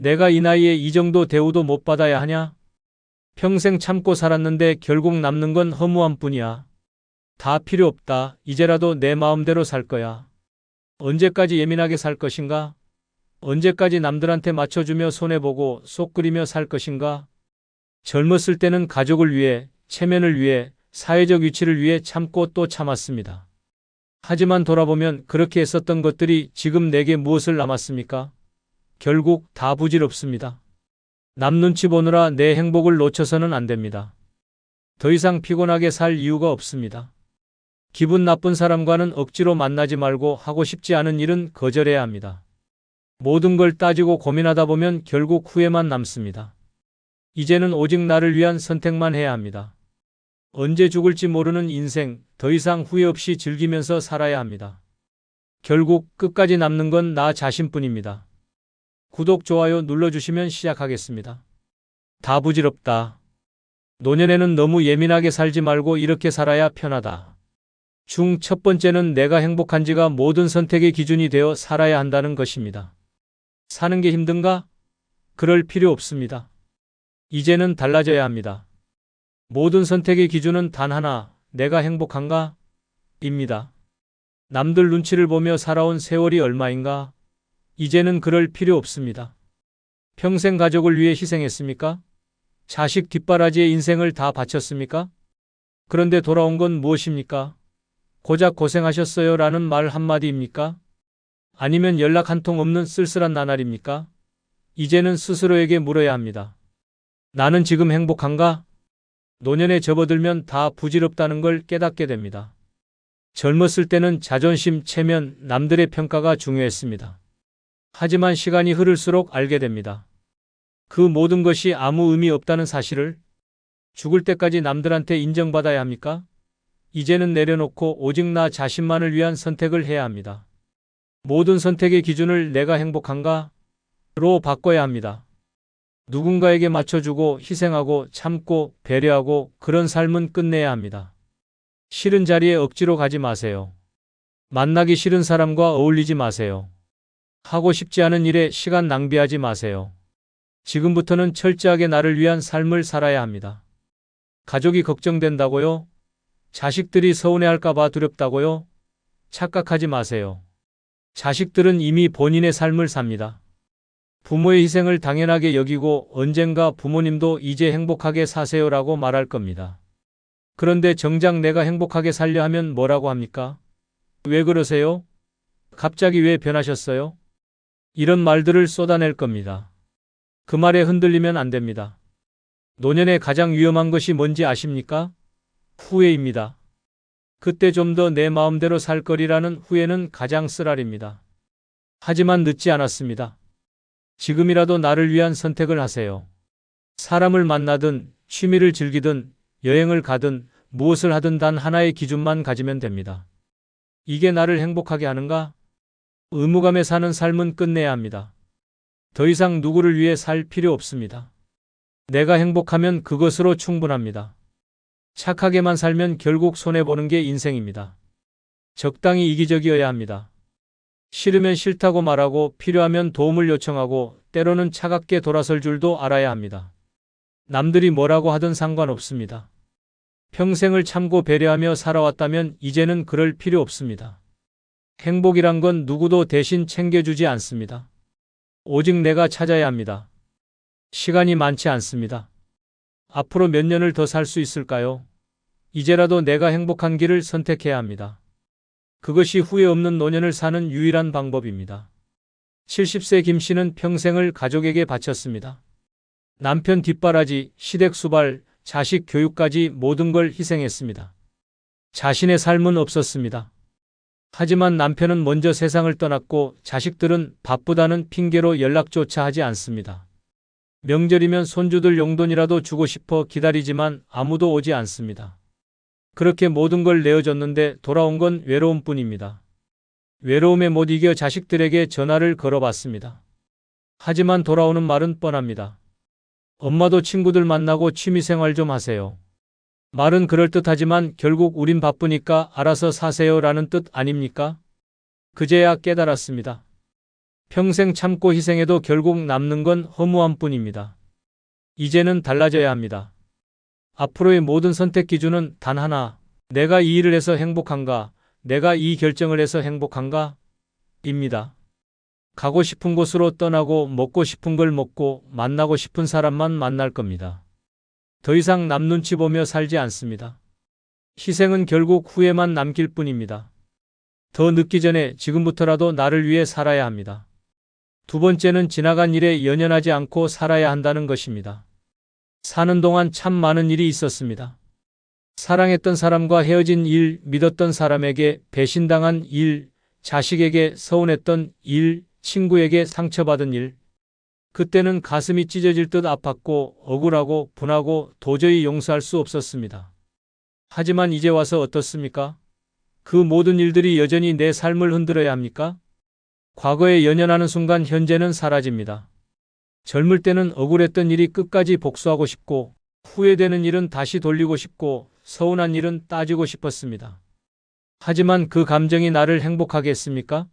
내가 이 나이에 이 정도 대우도 못 받아야 하냐? 평생 참고 살았는데 결국 남는 건 허무함 뿐이야. 다 필요 없다. 이제라도 내 마음대로 살 거야. 언제까지 예민하게 살 것인가? 언제까지 남들한테 맞춰주며 손해보고 속 끓이며 살 것인가? 젊었을 때는 가족을 위해, 체면을 위해, 사회적 위치를 위해 참고 또 참았습니다. 하지만 돌아보면 그렇게 했었던 것들이 지금 내게 무엇을 남았습니까? 결국 다 부질없습니다. 남 눈치 보느라 내 행복을 놓쳐서는 안 됩니다. 더 이상 피곤하게 살 이유가 없습니다. 기분 나쁜 사람과는 억지로 만나지 말고 하고 싶지 않은 일은 거절해야 합니다. 모든 걸 따지고 고민하다 보면 결국 후회만 남습니다. 이제는 오직 나를 위한 선택만 해야 합니다. 언제 죽을지 모르는 인생, 더 이상 후회 없이 즐기면서 살아야 합니다. 결국 끝까지 남는 건 나 자신뿐입니다. 구독, 좋아요 눌러주시면 시작하겠습니다. 다 부질없다. 노년에는 너무 예민하게 살지 말고 이렇게 살아야 편하다. 첫 번째는 내가 행복한지가 모든 선택의 기준이 되어 살아야 한다는 것입니다. 사는 게 힘든가? 그럴 필요 없습니다. 이제는 달라져야 합니다. 모든 선택의 기준은 단 하나, 내가 행복한가? 입니다. 남들 눈치를 보며 살아온 세월이 얼마인가? 이제는 그럴 필요 없습니다. 평생 가족을 위해 희생했습니까? 자식 뒷바라지에 인생을 다 바쳤습니까? 그런데 돌아온 건 무엇입니까? 고작 고생하셨어요 라는 말 한마디입니까? 아니면 연락 한 통 없는 쓸쓸한 나날입니까? 이제는 스스로에게 물어야 합니다. 나는 지금 행복한가? 노년에 접어들면 다 부질없다는 걸 깨닫게 됩니다. 젊었을 때는 자존심, 체면, 남들의 평가가 중요했습니다. 하지만 시간이 흐를수록 알게 됩니다. 그 모든 것이 아무 의미 없다는 사실을. 죽을 때까지 남들한테 인정받아야 합니까? 이제는 내려놓고 오직 나 자신만을 위한 선택을 해야 합니다. 모든 선택의 기준을 내가 행복한가?로 바꿔야 합니다. 누군가에게 맞춰주고 희생하고 참고 배려하고 그런 삶은 끝내야 합니다. 싫은 자리에 억지로 가지 마세요. 만나기 싫은 사람과 어울리지 마세요. 하고 싶지 않은 일에 시간 낭비하지 마세요. 지금부터는 철저하게 나를 위한 삶을 살아야 합니다. 가족이 걱정된다고요? 자식들이 서운해할까봐 두렵다고요? 착각하지 마세요. 자식들은 이미 본인의 삶을 삽니다. 부모의 희생을 당연하게 여기고 언젠가 부모님도 이제 행복하게 사세요라고 말할 겁니다. 그런데 정작 내가 행복하게 살려 하면 뭐라고 합니까? 왜 그러세요? 갑자기 왜 변하셨어요? 이런 말들을 쏟아낼 겁니다. 그 말에 흔들리면 안 됩니다. 노년에 가장 위험한 것이 뭔지 아십니까? 후회입니다. 그때 좀 더 내 마음대로 살 거리라는 후회는 가장 쓰라립니다. 하지만 늦지 않았습니다. 지금이라도 나를 위한 선택을 하세요. 사람을 만나든 취미를 즐기든 여행을 가든 무엇을 하든 단 하나의 기준만 가지면 됩니다. 이게 나를 행복하게 하는가? 의무감에 사는 삶은 끝내야 합니다. 더 이상 누구를 위해 살 필요 없습니다. 내가 행복하면 그것으로 충분합니다. 착하게만 살면 결국 손해보는 게 인생입니다. 적당히 이기적이어야 합니다. 싫으면 싫다고 말하고 필요하면 도움을 요청하고 때로는 차갑게 돌아설 줄도 알아야 합니다. 남들이 뭐라고 하든 상관없습니다. 평생을 참고 배려하며 살아왔다면 이제는 그럴 필요 없습니다. 행복이란 건 누구도 대신 챙겨주지 않습니다. 오직 내가 찾아야 합니다. 시간이 많지 않습니다. 앞으로 몇 년을 더 살 수 있을까요? 이제라도 내가 행복한 길을 선택해야 합니다. 그것이 후회 없는 노년을 사는 유일한 방법입니다. 70세 김 씨는 평생을 가족에게 바쳤습니다. 남편 뒷바라지, 시댁 수발, 자식 교육까지 모든 걸 희생했습니다. 자신의 삶은 없었습니다. 하지만 남편은 먼저 세상을 떠났고 자식들은 바쁘다는 핑계로 연락조차 하지 않습니다. 명절이면 손주들 용돈이라도 주고 싶어 기다리지만 아무도 오지 않습니다. 그렇게 모든 걸 내어줬는데 돌아온 건 외로움뿐입니다. 외로움에 못 이겨 자식들에게 전화를 걸어봤습니다. 하지만 돌아오는 말은 뻔합니다. 엄마도 친구들 만나고 취미생활 좀 하세요. 말은 그럴듯하지만 결국 우린 바쁘니까 알아서 사세요 라는 뜻 아닙니까? 그제야 깨달았습니다. 평생 참고 희생해도 결국 남는 건 허무함 뿐입니다. 이제는 달라져야 합니다. 앞으로의 모든 선택 기준은 단 하나, 내가 이 일을 해서 행복한가, 내가 이 결정을 해서 행복한가? 입니다. 가고 싶은 곳으로 떠나고 먹고 싶은 걸 먹고 만나고 싶은 사람만 만날 겁니다. 더 이상 남 눈치 보며 살지 않습니다. 희생은 결국 후회만 남길 뿐입니다. 더 늦기 전에 지금부터라도 나를 위해 살아야 합니다. 두 번째는 지나간 일에 연연하지 않고 살아야 한다는 것입니다. 사는 동안 참 많은 일이 있었습니다. 사랑했던 사람과 헤어진 일, 믿었던 사람에게 배신당한 일, 자식에게 서운했던 일, 친구에게 상처받은 일. 그때는 가슴이 찢어질 듯 아팠고 억울하고 분하고 도저히 용서할 수 없었습니다. 하지만 이제 와서 어떻습니까? 그 모든 일들이 여전히 내 삶을 흔들어야 합니까? 과거에 연연하는 순간 현재는 사라집니다. 젊을 때는 억울했던 일이 끝까지 복수하고 싶고 후회되는 일은 다시 돌리고 싶고 서운한 일은 따지고 싶었습니다. 하지만 그 감정이 나를 행복하게 했습니까?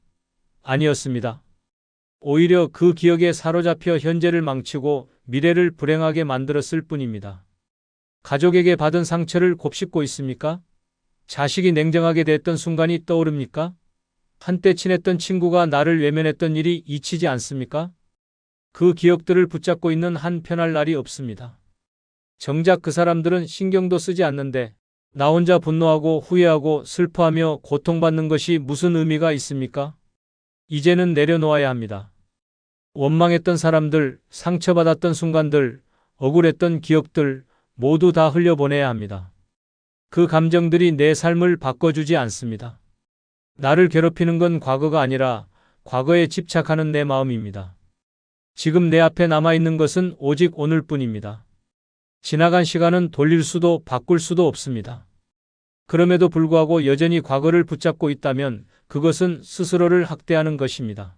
아니었습니다. 오히려 그 기억에 사로잡혀 현재를 망치고 미래를 불행하게 만들었을 뿐입니다. 가족에게 받은 상처를 곱씹고 있습니까? 자식이 냉정하게 됐던 순간이 떠오릅니까? 한때 친했던 친구가 나를 외면했던 일이 잊히지 않습니까? 그 기억들을 붙잡고 있는 한 편할 날이 없습니다. 정작 그 사람들은 신경도 쓰지 않는데 나 혼자 분노하고 후회하고 슬퍼하며 고통받는 것이 무슨 의미가 있습니까? 이제는 내려놓아야 합니다. 원망했던 사람들, 상처받았던 순간들, 억울했던 기억들 모두 다 흘려보내야 합니다. 그 감정들이 내 삶을 바꿔주지 않습니다. 나를 괴롭히는 건 과거가 아니라 과거에 집착하는 내 마음입니다. 지금 내 앞에 남아있는 것은 오직 오늘뿐입니다. 지나간 시간은 돌릴 수도 바꿀 수도 없습니다. 그럼에도 불구하고 여전히 과거를 붙잡고 있다면 그것은 스스로를 학대하는 것입니다.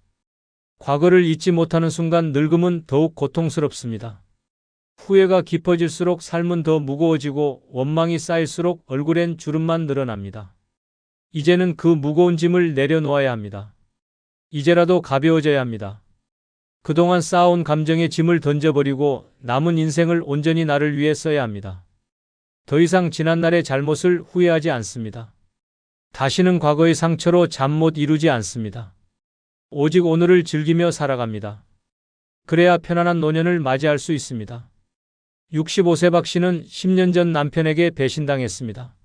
과거를 잊지 못하는 순간 늙음은 더욱 고통스럽습니다. 후회가 깊어질수록 삶은 더 무거워지고 원망이 쌓일수록 얼굴엔 주름만 늘어납니다. 이제는 그 무거운 짐을 내려놓아야 합니다. 이제라도 가벼워져야 합니다. 그동안 쌓아온 감정의 짐을 던져버리고 남은 인생을 온전히 나를 위해 써야 합니다. 더 이상 지난날의 잘못을 후회하지 않습니다. 다시는 과거의 상처로 잠 못 이루지 않습니다. 오직 오늘을 즐기며 살아갑니다. 그래야 편안한 노년을 맞이할 수 있습니다. 65세 박 씨는 10년 전 남편에게 배신당했습니다.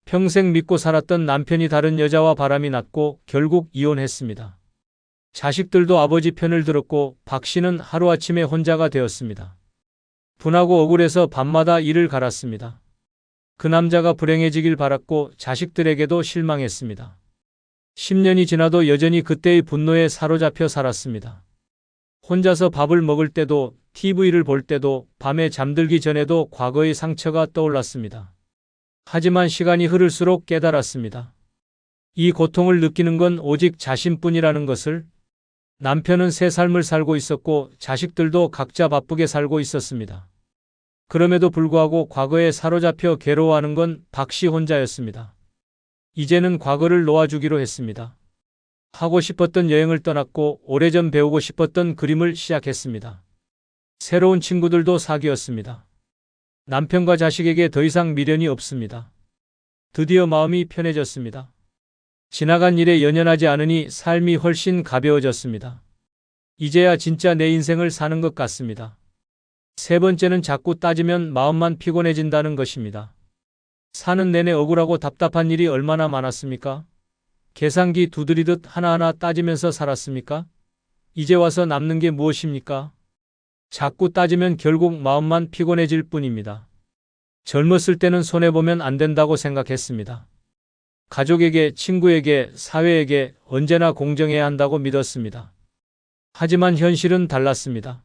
평생 믿고 살았던 남편이 다른 여자와 바람이 났고 결국 이혼했습니다. 자식들도 아버지 편을 들었고 박 씨는 하루아침에 혼자가 되었습니다. 분하고 억울해서 밤마다 이를 갈았습니다. 그 남자가 불행해지길 바랐고 자식들에게도 실망했습니다. 10년이 지나도 여전히 그때의 분노에 사로잡혀 살았습니다. 혼자서 밥을 먹을 때도 TV를 볼 때도 밤에 잠들기 전에도 과거의 상처가 떠올랐습니다. 하지만 시간이 흐를수록 깨달았습니다. 이 고통을 느끼는 건 오직 자신뿐이라는 것을. 남편은 새 삶을 살고 있었고 자식들도 각자 바쁘게 살고 있었습니다. 그럼에도 불구하고 과거에 사로잡혀 괴로워하는 건 박 씨 혼자였습니다. 이제는 과거를 놓아주기로 했습니다. 하고 싶었던 여행을 떠났고 오래전 배우고 싶었던 그림을 시작했습니다. 새로운 친구들도 사귀었습니다. 남편과 자식에게 더 이상 미련이 없습니다. 드디어 마음이 편해졌습니다. 지나간 일에 연연하지 않으니 삶이 훨씬 가벼워졌습니다. 이제야 진짜 내 인생을 사는 것 같습니다. 세 번째는 자꾸 따지면 마음만 피곤해진다는 것입니다. 사는 내내 억울하고 답답한 일이 얼마나 많았습니까? 계산기 두드리듯 하나하나 따지면서 살았습니까? 이제 와서 남는 게 무엇입니까? 자꾸 따지면 결국 마음만 피곤해질 뿐입니다. 젊었을 때는 손해보면 안 된다고 생각했습니다. 가족에게, 친구에게, 사회에게 언제나 공정해야 한다고 믿었습니다. 하지만 현실은 달랐습니다.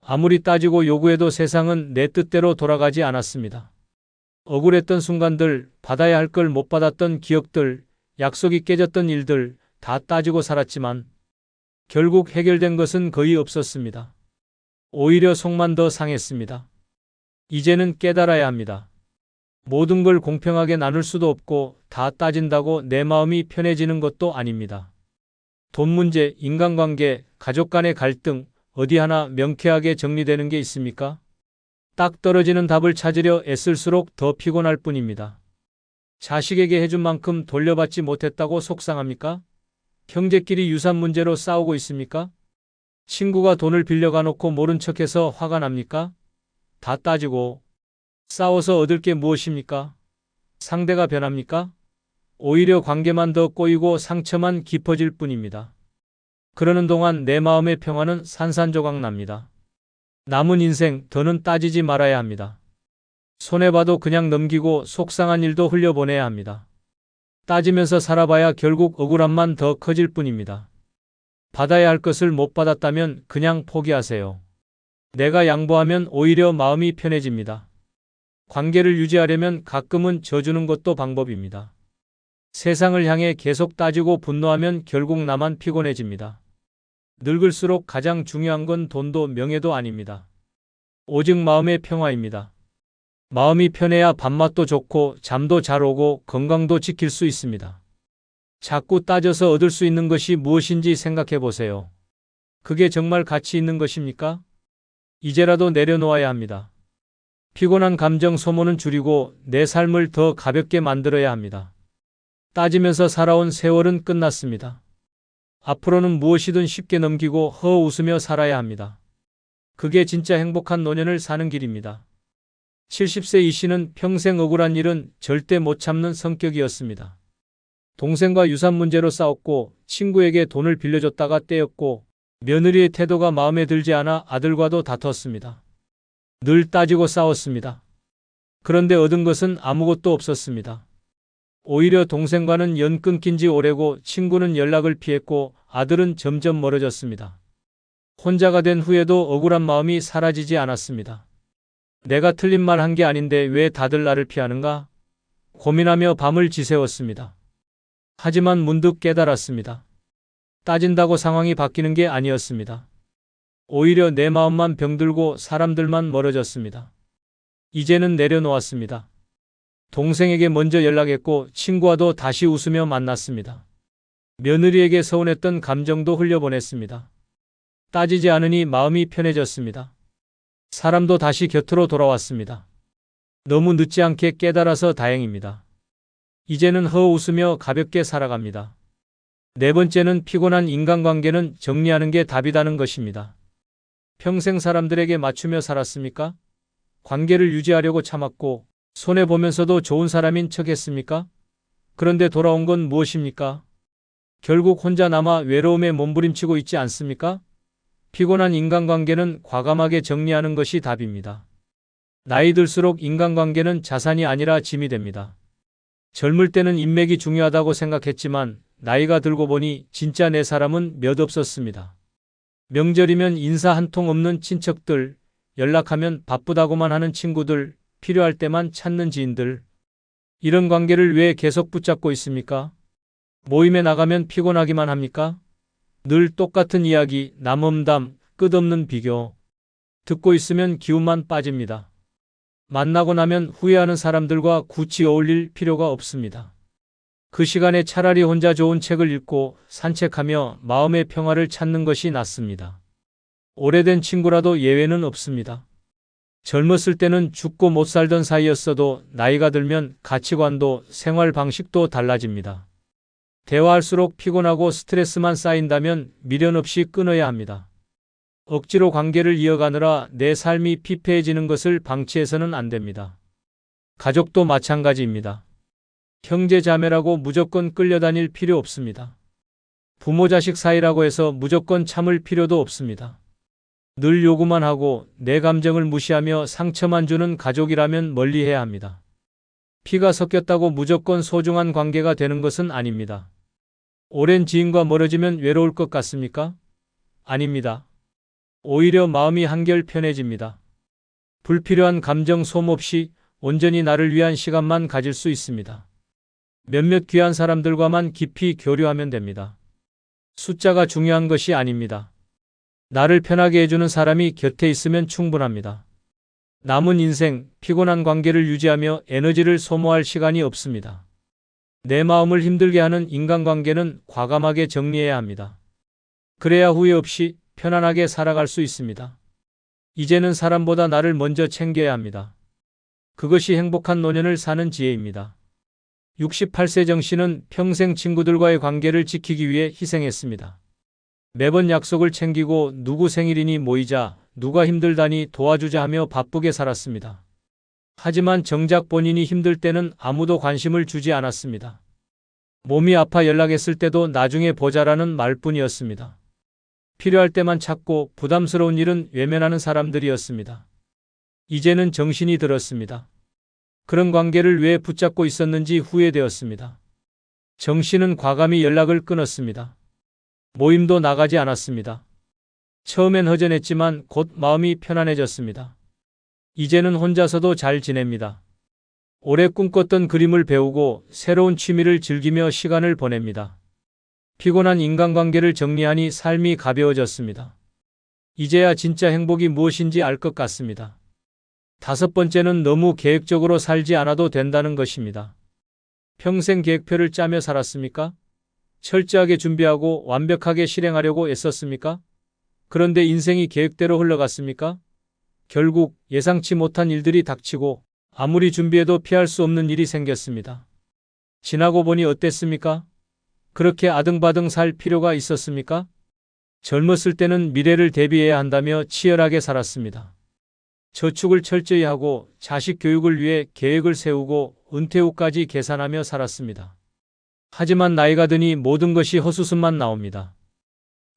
아무리 따지고 요구해도 세상은 내 뜻대로 돌아가지 않았습니다. 억울했던 순간들, 받아야 할 걸 못 받았던 기억들, 약속이 깨졌던 일들 다 따지고 살았지만 결국 해결된 것은 거의 없었습니다. 오히려 속만 더 상했습니다. 이제는 깨달아야 합니다. 모든 걸 공평하게 나눌 수도 없고 다 따진다고 내 마음이 편해지는 것도 아닙니다. 돈 문제, 인간관계, 가족 간의 갈등, 어디 하나 명쾌하게 정리되는 게 있습니까? 딱 떨어지는 답을 찾으려 애쓸수록 더 피곤할 뿐입니다. 자식에게 해준 만큼 돌려받지 못했다고 속상합니까? 형제끼리 유산 문제로 싸우고 있습니까? 친구가 돈을 빌려가 놓고 모른 척해서 화가 납니까? 다 따지고 싸워서 얻을 게 무엇입니까? 상대가 변합니까? 오히려 관계만 더 꼬이고 상처만 깊어질 뿐입니다. 그러는 동안 내 마음의 평화는 산산조각 납니다. 남은 인생 더는 따지지 말아야 합니다. 손해봐도 그냥 넘기고 속상한 일도 흘려보내야 합니다. 따지면서 살아봐야 결국 억울함만 더 커질 뿐입니다. 받아야 할 것을 못 받았다면 그냥 포기하세요. 내가 양보하면 오히려 마음이 편해집니다. 관계를 유지하려면 가끔은 져주는 것도 방법입니다. 세상을 향해 계속 따지고 분노하면 결국 나만 피곤해집니다. 늙을수록 가장 중요한 건 돈도 명예도 아닙니다. 오직 마음의 평화입니다. 마음이 편해야 밥맛도 좋고 잠도 잘 오고 건강도 지킬 수 있습니다. 자꾸 따져서 얻을 수 있는 것이 무엇인지 생각해 보세요. 그게 정말 가치 있는 것입니까? 이제라도 내려놓아야 합니다. 피곤한 감정 소모는 줄이고 내 삶을 더 가볍게 만들어야 합니다. 따지면서 살아온 세월은 끝났습니다. 앞으로는 무엇이든 쉽게 넘기고 웃으며 살아야 합니다. 그게 진짜 행복한 노년을 사는 길입니다. 70세 이 씨는 평생 억울한 일은 절대 못 참는 성격이었습니다. 동생과 유산 문제로 싸웠고 친구에게 돈을 빌려줬다가 떼었고 며느리의 태도가 마음에 들지 않아 아들과도 다퉜습니다. 늘 따지고 싸웠습니다. 그런데 얻은 것은 아무것도 없었습니다. 오히려 동생과는 연 끊긴 지 오래고 친구는 연락을 피했고 아들은 점점 멀어졌습니다. 혼자가 된 후에도 억울한 마음이 사라지지 않았습니다. 내가 틀린 말 한 게 아닌데 왜 다들 나를 피하는가? 고민하며 밤을 지새웠습니다. 하지만 문득 깨달았습니다. 따진다고 상황이 바뀌는 게 아니었습니다. 오히려 내 마음만 병들고 사람들만 멀어졌습니다. 이제는 내려놓았습니다. 동생에게 먼저 연락했고 친구와도 다시 웃으며 만났습니다. 며느리에게 서운했던 감정도 흘려보냈습니다. 따지지 않으니 마음이 편해졌습니다. 사람도 다시 곁으로 돌아왔습니다. 너무 늦지 않게 깨달아서 다행입니다. 이제는 웃으며 가볍게 살아갑니다. 네 번째는 피곤한 인간관계는 정리하는 게 답이라는 것입니다. 평생 사람들에게 맞추며 살았습니까? 관계를 유지하려고 참았고 손해보면서도 좋은 사람인 척 했습니까? 그런데 돌아온 건 무엇입니까? 결국 혼자 남아 외로움에 몸부림치고 있지 않습니까? 피곤한 인간관계는 과감하게 정리하는 것이 답입니다. 나이 들수록 인간관계는 자산이 아니라 짐이 됩니다. 젊을 때는 인맥이 중요하다고 생각했지만 나이가 들고 보니 진짜 내 사람은 몇 없었습니다. 명절이면 인사 한 통 없는 친척들, 연락하면 바쁘다고만 하는 친구들, 필요할 때만 찾는 지인들. 이런 관계를 왜 계속 붙잡고 있습니까? 모임에 나가면 피곤하기만 합니까? 늘 똑같은 이야기, 남험담, 끝없는 비교. 듣고 있으면 기운만 빠집니다. 만나고 나면 후회하는 사람들과 굳이 어울릴 필요가 없습니다. 그 시간에 차라리 혼자 좋은 책을 읽고 산책하며 마음의 평화를 찾는 것이 낫습니다. 오래된 친구라도 예외는 없습니다. 젊었을 때는 죽고 못 살던 사이였어도 나이가 들면 가치관도 생활 방식도 달라집니다. 대화할수록 피곤하고 스트레스만 쌓인다면 미련 없이 끊어야 합니다. 억지로 관계를 이어가느라 내 삶이 피폐해지는 것을 방치해서는 안 됩니다. 가족도 마찬가지입니다. 형제 자매라고 무조건 끌려다닐 필요 없습니다. 부모 자식 사이라고 해서 무조건 참을 필요도 없습니다. 늘 요구만 하고 내 감정을 무시하며 상처만 주는 가족이라면 멀리해야 합니다. 피가 섞였다고 무조건 소중한 관계가 되는 것은 아닙니다. 오랜 지인과 멀어지면 외로울 것 같습니까? 아닙니다. 오히려 마음이 한결 편해집니다. 불필요한 감정 소모 없이 온전히 나를 위한 시간만 가질 수 있습니다. 몇몇 귀한 사람들과만 깊이 교류하면 됩니다. 숫자가 중요한 것이 아닙니다. 나를 편하게 해주는 사람이 곁에 있으면 충분합니다. 남은 인생 피곤한 관계를 유지하며 에너지를 소모할 시간이 없습니다. 내 마음을 힘들게 하는 인간관계는 과감하게 정리해야 합니다. 그래야 후회 없이 편안하게 살아갈 수 있습니다. 이제는 사람보다 나를 먼저 챙겨야 합니다. 그것이 행복한 노년을 사는 지혜입니다. 68세 정 씨는 평생 친구들과의 관계를 지키기 위해 희생했습니다. 매번 약속을 챙기고 누구 생일이니 모이자, 누가 힘들다니 도와주자 하며 바쁘게 살았습니다. 하지만 정작 본인이 힘들 때는 아무도 관심을 주지 않았습니다. 몸이 아파 연락했을 때도 나중에 보자라는 말뿐이었습니다. 필요할 때만 찾고 부담스러운 일은 외면하는 사람들이었습니다. 이제는 정신이 들었습니다. 그런 관계를 왜 붙잡고 있었는지 후회되었습니다. 정 씨는 과감히 연락을 끊었습니다. 모임도 나가지 않았습니다. 처음엔 허전했지만 곧 마음이 편안해졌습니다. 이제는 혼자서도 잘 지냅니다. 오래 꿈꿨던 그림을 배우고 새로운 취미를 즐기며 시간을 보냅니다. 피곤한 인간관계를 정리하니 삶이 가벼워졌습니다. 이제야 진짜 행복이 무엇인지 알 것 같습니다. 5번째는 너무 계획적으로 살지 않아도 된다는 것입니다. 평생 계획표를 짜며 살았습니까? 철저하게 준비하고 완벽하게 실행하려고 애썼습니까? 그런데 인생이 계획대로 흘러갔습니까? 결국 예상치 못한 일들이 닥치고 아무리 준비해도 피할 수 없는 일이 생겼습니다. 지나고 보니 어땠습니까? 그렇게 아등바등 살 필요가 있었습니까? 젊었을 때는 미래를 대비해야 한다며 치열하게 살았습니다. 저축을 철저히 하고 자식 교육을 위해 계획을 세우고 은퇴 후까지 계산하며 살았습니다. 하지만 나이가 드니 모든 것이 헛웃음만 나옵니다.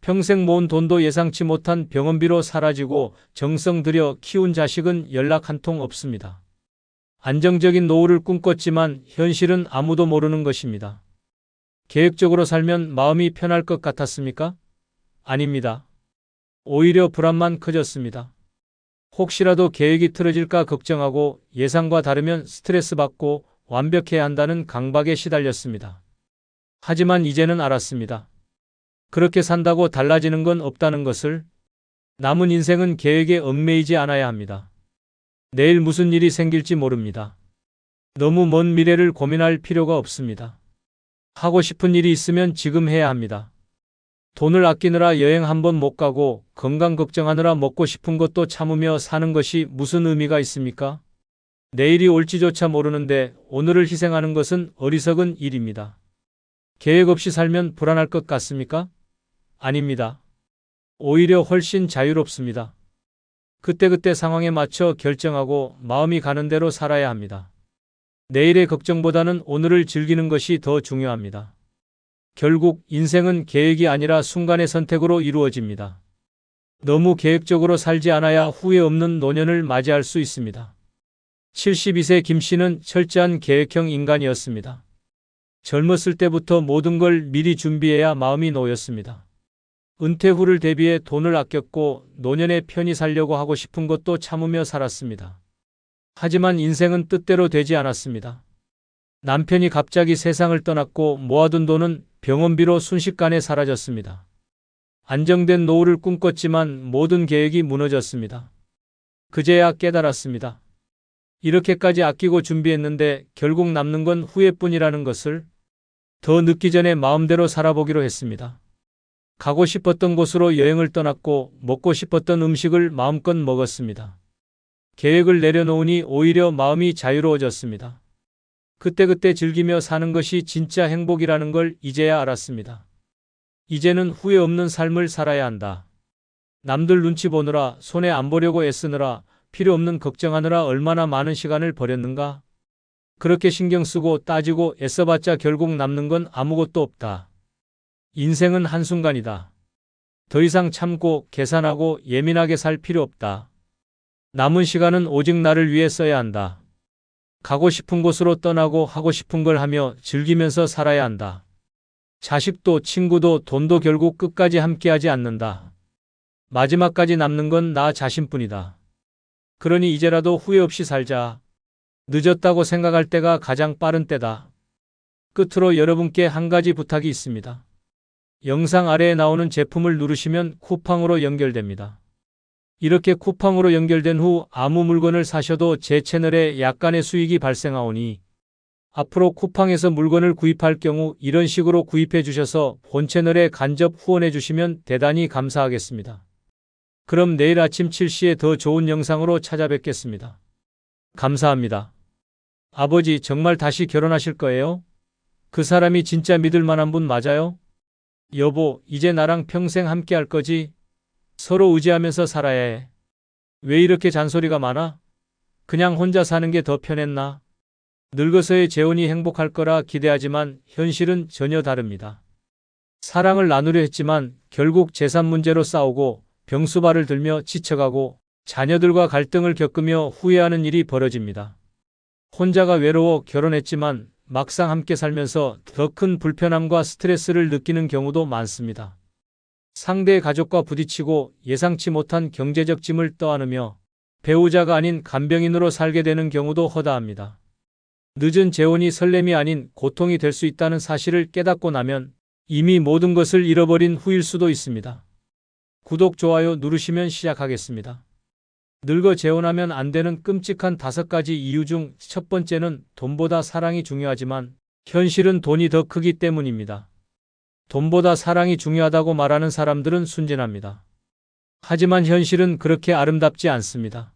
평생 모은 돈도 예상치 못한 병원비로 사라지고 정성 들여 키운 자식은 연락 한 통 없습니다. 안정적인 노후를 꿈꿨지만 현실은 아무도 모르는 것입니다. 계획적으로 살면 마음이 편할 것 같았습니까? 아닙니다. 오히려 불안만 커졌습니다. 혹시라도 계획이 틀어질까 걱정하고 예상과 다르면 스트레스 받고 완벽해야 한다는 강박에 시달렸습니다. 하지만 이제는 알았습니다. 그렇게 산다고 달라지는 건 없다는 것을. 남은 인생은 계획에 얽매이지 않아야 합니다. 내일 무슨 일이 생길지 모릅니다. 너무 먼 미래를 고민할 필요가 없습니다. 하고 싶은 일이 있으면 지금 해야 합니다. 돈을 아끼느라 여행 한 번 못 가고 건강 걱정하느라 먹고 싶은 것도 참으며 사는 것이 무슨 의미가 있습니까? 내일이 올지조차 모르는데 오늘을 희생하는 것은 어리석은 일입니다. 계획 없이 살면 불안할 것 같습니까? 아닙니다. 오히려 훨씬 자유롭습니다. 그때그때 상황에 맞춰 결정하고 마음이 가는 대로 살아야 합니다. 내일의 걱정보다는 오늘을 즐기는 것이 더 중요합니다. 결국 인생은 계획이 아니라 순간의 선택으로 이루어집니다. 너무 계획적으로 살지 않아야 후회 없는 노년을 맞이할 수 있습니다. 72세 김 씨는 철저한 계획형 인간이었습니다. 젊었을 때부터 모든 걸 미리 준비해야 마음이 놓였습니다. 은퇴 후를 대비해 돈을 아꼈고 노년에 편히 살려고 하고 싶은 것도 참으며 살았습니다. 하지만 인생은 뜻대로 되지 않았습니다. 남편이 갑자기 세상을 떠났고 모아둔 돈은 병원비로 순식간에 사라졌습니다. 안정된 노후를 꿈꿨지만 모든 계획이 무너졌습니다. 그제야 깨달았습니다. 이렇게까지 아끼고 준비했는데 결국 남는 건 후회뿐이라는 것을. 더 늦기 전에 마음대로 살아보기로 했습니다. 가고 싶었던 곳으로 여행을 떠났고 먹고 싶었던 음식을 마음껏 먹었습니다. 계획을 내려놓으니 오히려 마음이 자유로워졌습니다. 그때그때 즐기며 사는 것이 진짜 행복이라는 걸 이제야 알았습니다. 이제는 후회 없는 삶을 살아야 한다. 남들 눈치 보느라, 손해 안 보려고 애쓰느라, 필요 없는 걱정하느라 얼마나 많은 시간을 버렸는가? 그렇게 신경 쓰고 따지고 애써봤자 결국 남는 건 아무것도 없다. 인생은 한순간이다. 더 이상 참고 계산하고 예민하게 살 필요 없다. 남은 시간은 오직 나를 위해 써야 한다. 가고 싶은 곳으로 떠나고 하고 싶은 걸 하며 즐기면서 살아야 한다. 자식도 친구도 돈도 결국 끝까지 함께하지 않는다. 마지막까지 남는 건 나 자신뿐이다. 그러니 이제라도 후회 없이 살자. 늦었다고 생각할 때가 가장 빠른 때다. 끝으로 여러분께 한 가지 부탁이 있습니다. 영상 아래에 나오는 제품을 누르시면 쿠팡으로 연결됩니다. 이렇게 쿠팡으로 연결된 후 아무 물건을 사셔도 제 채널에 약간의 수익이 발생하오니 앞으로 쿠팡에서 물건을 구입할 경우 이런 식으로 구입해 주셔서 본 채널에 간접 후원해 주시면 대단히 감사하겠습니다. 그럼 내일 아침 7시에 더 좋은 영상으로 찾아뵙겠습니다. 감사합니다. 아버지 정말 다시 결혼하실 거예요? 그 사람이 진짜 믿을 만한 분 맞아요? 여보, 이제 나랑 평생 함께 할 거지? 서로 의지하면서 살아야 해. 왜 이렇게 잔소리가 많아? 그냥 혼자 사는 게 더 편했나? 늙어서의 재혼이 행복할 거라 기대하지만 현실은 전혀 다릅니다. 사랑을 나누려 했지만 결국 재산 문제로 싸우고 병수발을 들며 지쳐가고 자녀들과 갈등을 겪으며 후회하는 일이 벌어집니다. 혼자가 외로워 결혼했지만 막상 함께 살면서 더 큰 불편함과 스트레스를 느끼는 경우도 많습니다. 상대의 가족과 부딪히고 예상치 못한 경제적 짐을 떠안으며 배우자가 아닌 간병인으로 살게 되는 경우도 허다합니다. 늦은 재혼이 설렘이 아닌 고통이 될 수 있다는 사실을 깨닫고 나면 이미 모든 것을 잃어버린 후일 수도 있습니다. 구독, 좋아요 누르시면 시작하겠습니다. 늙어 재혼하면 안 되는 끔찍한 5가지 이유 중 첫 번째는 돈보다 사랑이 중요하지만 현실은 돈이 더 크기 때문입니다. 돈보다 사랑이 중요하다고 말하는 사람들은 순진합니다. 하지만 현실은 그렇게 아름답지 않습니다.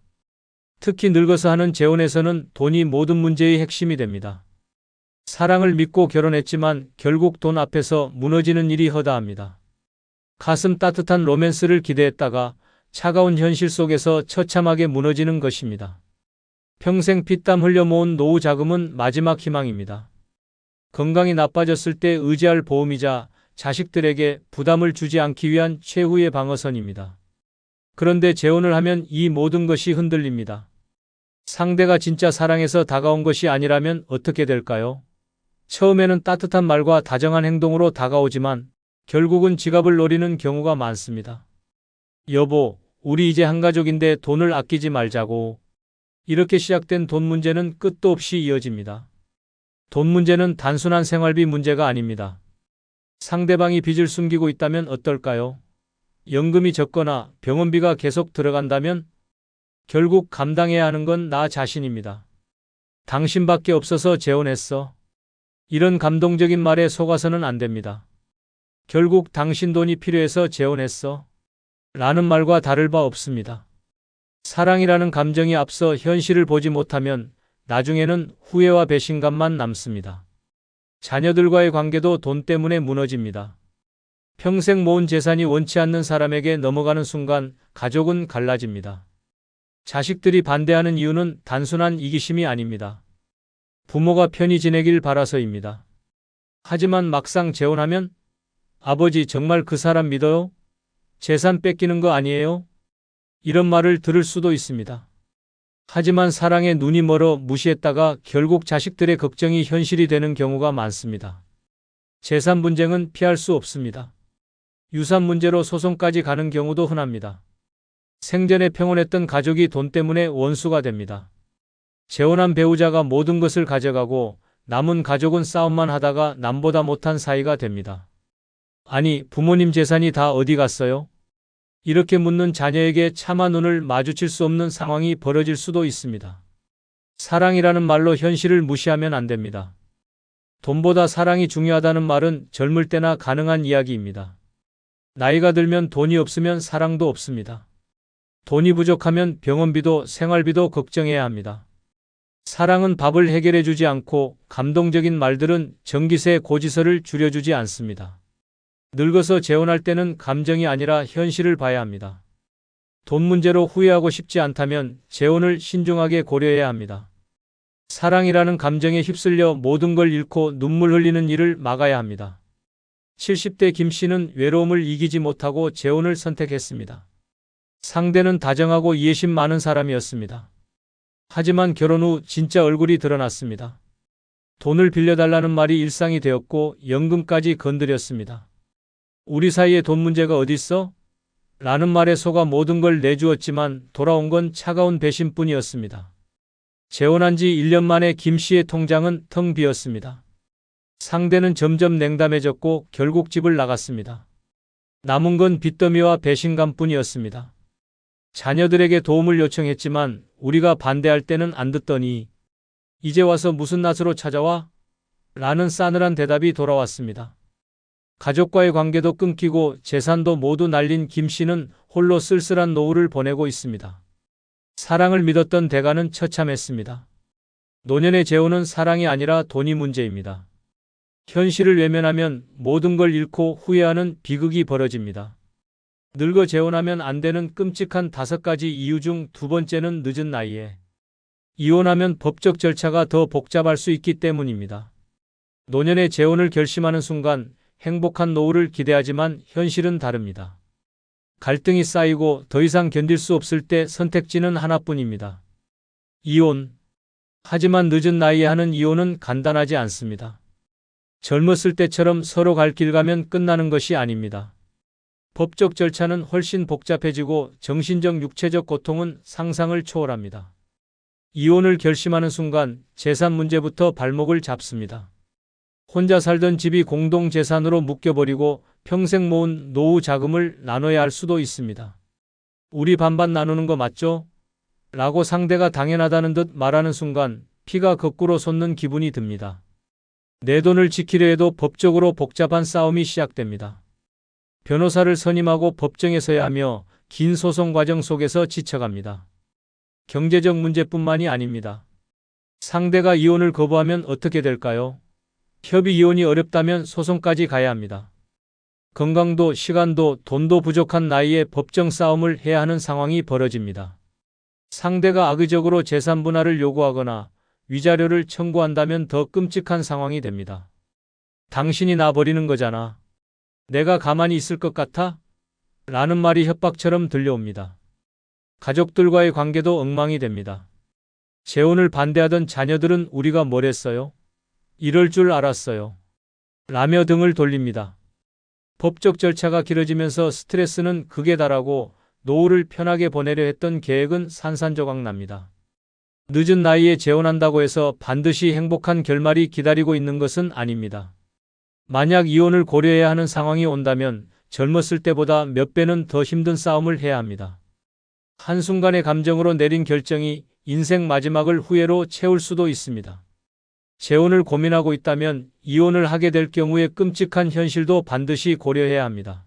특히 늙어서 하는 재혼에서는 돈이 모든 문제의 핵심이 됩니다. 사랑을 믿고 결혼했지만 결국 돈 앞에서 무너지는 일이 허다합니다. 가슴 따뜻한 로맨스를 기대했다가 차가운 현실 속에서 처참하게 무너지는 것입니다. 평생 피땀 흘려 모은 노후 자금은 마지막 희망입니다. 건강이 나빠졌을 때 의지할 보험이자 자식들에게 부담을 주지 않기 위한 최후의 방어선입니다. 그런데 재혼을 하면 이 모든 것이 흔들립니다. 상대가 진짜 사랑해서 다가온 것이 아니라면 어떻게 될까요? 처음에는 따뜻한 말과 다정한 행동으로 다가오지만 결국은 지갑을 노리는 경우가 많습니다. 여보, 우리 이제 한 가족인데 돈을 아끼지 말자고. 이렇게 시작된 돈 문제는 끝도 없이 이어집니다. 돈 문제는 단순한 생활비 문제가 아닙니다. 상대방이 빚을 숨기고 있다면 어떨까요? 연금이 적거나 병원비가 계속 들어간다면 결국 감당해야 하는 건 나 자신입니다. 당신밖에 없어서 재혼했어. 이런 감동적인 말에 속아서는 안 됩니다. 결국 당신 돈이 필요해서 재혼했어. 라는 말과 다를 바 없습니다. 사랑이라는 감정이 앞서 현실을 보지 못하면 나중에는 후회와 배신감만 남습니다. 자녀들과의 관계도 돈 때문에 무너집니다. 평생 모은 재산이 원치 않는 사람에게 넘어가는 순간 가족은 갈라집니다. 자식들이 반대하는 이유는 단순한 이기심이 아닙니다. 부모가 편히 지내길 바라서입니다. 하지만 막상 재혼하면 아버지 정말 그 사람 믿어요? 재산 뺏기는 거 아니에요? 이런 말을 들을 수도 있습니다. 하지만 사랑에 눈이 멀어 무시했다가 결국 자식들의 걱정이 현실이 되는 경우가 많습니다. 재산 분쟁은 피할 수 없습니다. 유산 문제로 소송까지 가는 경우도 흔합니다. 생전에 평온했던 가족이 돈 때문에 원수가 됩니다. 재혼한 배우자가 모든 것을 가져가고 남은 가족은 싸움만 하다가 남보다 못한 사이가 됩니다. 아니, 부모님 재산이 다 어디 갔어요? 이렇게 묻는 자녀에게 차마 눈을 마주칠 수 없는 상황이 벌어질 수도 있습니다. 사랑이라는 말로 현실을 무시하면 안 됩니다. 돈보다 사랑이 중요하다는 말은 젊을 때나 가능한 이야기입니다. 나이가 들면 돈이 없으면 사랑도 없습니다. 돈이 부족하면 병원비도 생활비도 걱정해야 합니다. 사랑은 밥을 해결해 주지 않고 감동적인 말들은 전기세 고지서를 줄여주지 않습니다. 늙어서 재혼할 때는 감정이 아니라 현실을 봐야 합니다. 돈 문제로 후회하고 싶지 않다면 재혼을 신중하게 고려해야 합니다. 사랑이라는 감정에 휩쓸려 모든 걸 잃고 눈물 흘리는 일을 막아야 합니다. 70대 김 씨는 외로움을 이기지 못하고 재혼을 선택했습니다. 상대는 다정하고 이해심 많은 사람이었습니다. 하지만 결혼 후 진짜 얼굴이 드러났습니다. 돈을 빌려달라는 말이 일상이 되었고 연금까지 건드렸습니다. 우리 사이에 돈 문제가 어딨어? 라는 말에 속아 모든 걸 내주었지만 돌아온 건 차가운 배신뿐이었습니다. 재혼한 지 1년 만에 김 씨의 통장은 텅 비었습니다. 상대는 점점 냉담해졌고 결국 집을 나갔습니다. 남은 건 빚더미와 배신감뿐이었습니다. 자녀들에게 도움을 요청했지만 우리가 반대할 때는 안 듣더니 이제 와서 무슨 낯으로 찾아와? 라는 싸늘한 대답이 돌아왔습니다. 가족과의 관계도 끊기고 재산도 모두 날린 김 씨는 홀로 쓸쓸한 노후를 보내고 있습니다. 사랑을 믿었던 대가는 처참했습니다. 노년의 재혼은 사랑이 아니라 돈이 문제입니다. 현실을 외면하면 모든 걸 잃고 후회하는 비극이 벌어집니다. 늙어 재혼하면 안 되는 끔찍한 5가지 이유 중 두 번째는 늦은 나이에 이혼하면 법적 절차가 더 복잡할 수 있기 때문입니다. 노년의 재혼을 결심하는 순간 행복한 노후를 기대하지만 현실은 다릅니다. 갈등이 쌓이고 더 이상 견딜 수 없을 때 선택지는 하나뿐입니다. 이혼. 하지만 늦은 나이에 하는 이혼은 간단하지 않습니다. 젊었을 때처럼 서로 갈 길 가면 끝나는 것이 아닙니다. 법적 절차는 훨씬 복잡해지고 정신적 육체적 고통은 상상을 초월합니다. 이혼을 결심하는 순간 재산 문제부터 발목을 잡습니다. 혼자 살던 집이 공동재산으로 묶여버리고 평생 모은 노후 자금을 나눠야 할 수도 있습니다. 우리 반반 나누는 거 맞죠? 라고 상대가 당연하다는 듯 말하는 순간 피가 거꾸로 솟는 기분이 듭니다. 내 돈을 지키려 해도 법적으로 복잡한 싸움이 시작됩니다. 변호사를 선임하고 법정에 서야 하며 긴 소송 과정 속에서 지쳐갑니다. 경제적 문제뿐만이 아닙니다. 상대가 이혼을 거부하면 어떻게 될까요? 협의 이혼이 어렵다면 소송까지 가야 합니다. 건강도 시간도 돈도 부족한 나이에 법정 싸움을 해야 하는 상황이 벌어집니다. 상대가 악의적으로 재산 분할을 요구하거나 위자료를 청구한다면 더 끔찍한 상황이 됩니다. 당신이 나 버리는 거잖아. 내가 가만히 있을 것 같아? 라는 말이 협박처럼 들려옵니다. 가족들과의 관계도 엉망이 됩니다. 재혼을 반대하던 자녀들은 우리가 뭘 했어요? 이럴 줄 알았어요. 라며 등을 돌립니다. 법적 절차가 길어지면서 스트레스는 극에 달하고 노후를 편하게 보내려 했던 계획은 산산조각 납니다. 늦은 나이에 재혼한다고 해서 반드시 행복한 결말이 기다리고 있는 것은 아닙니다. 만약 이혼을 고려해야 하는 상황이 온다면 젊었을 때보다 몇 배는 더 힘든 싸움을 해야 합니다. 한순간의 감정으로 내린 결정이 인생 마지막을 후회로 채울 수도 있습니다. 재혼을 고민하고 있다면 이혼을 하게 될 경우의 끔찍한 현실도 반드시 고려해야 합니다.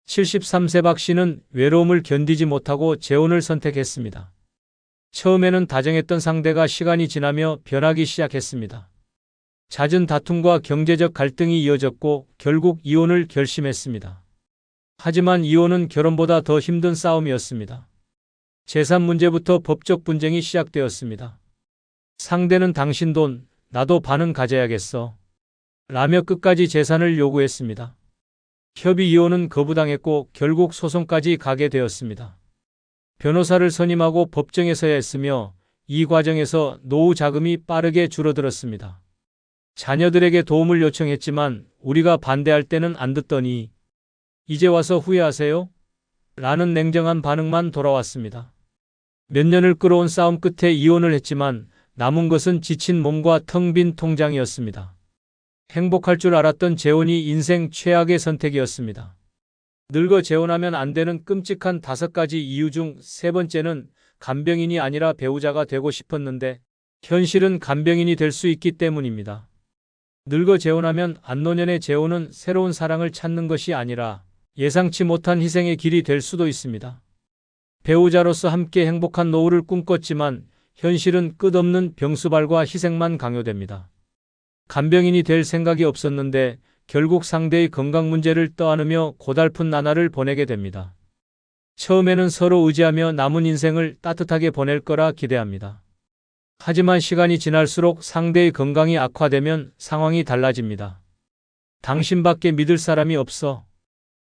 73세 박 씨는 외로움을 견디지 못하고 재혼을 선택했습니다. 처음에는 다정했던 상대가 시간이 지나며 변하기 시작했습니다. 잦은 다툼과 경제적 갈등이 이어졌고 결국 이혼을 결심했습니다. 하지만 이혼은 결혼보다 더 힘든 싸움이었습니다. 재산 문제부터 법적 분쟁이 시작되었습니다. 상대는 당신 돈, 나도 반은 가져야겠어. 라며 끝까지 재산을 요구했습니다. 협의 이혼은 거부당했고 결국 소송까지 가게 되었습니다. 변호사를 선임하고 법정에 서야 했으며 이 과정에서 노후 자금이 빠르게 줄어들었습니다. 자녀들에게 도움을 요청했지만 우리가 반대할 때는 안 듣더니 이제 와서 후회하세요? 라는 냉정한 반응만 돌아왔습니다. 몇 년을 끌어온 싸움 끝에 이혼을 했지만 남은 것은 지친 몸과 텅 빈 통장이었습니다. 행복할 줄 알았던 재혼이 인생 최악의 선택이었습니다. 늙어 재혼하면 안 되는 끔찍한 5가지 이유 중 3번째는 간병인이 아니라 배우자가 되고 싶었는데 현실은 간병인이 될 수 있기 때문입니다. 늙어 재혼하면 안노년의 재혼은 새로운 사랑을 찾는 것이 아니라 예상치 못한 희생의 길이 될 수도 있습니다. 배우자로서 함께 행복한 노후를 꿈꿨지만 현실은 끝없는 병수발과 희생만 강요됩니다. 간병인이 될 생각이 없었는데 결국 상대의 건강 문제를 떠안으며 고달픈 나날을 보내게 됩니다. 처음에는 서로 의지하며 남은 인생을 따뜻하게 보낼 거라 기대합니다. 하지만 시간이 지날수록 상대의 건강이 악화되면 상황이 달라집니다. 당신밖에 믿을 사람이 없어.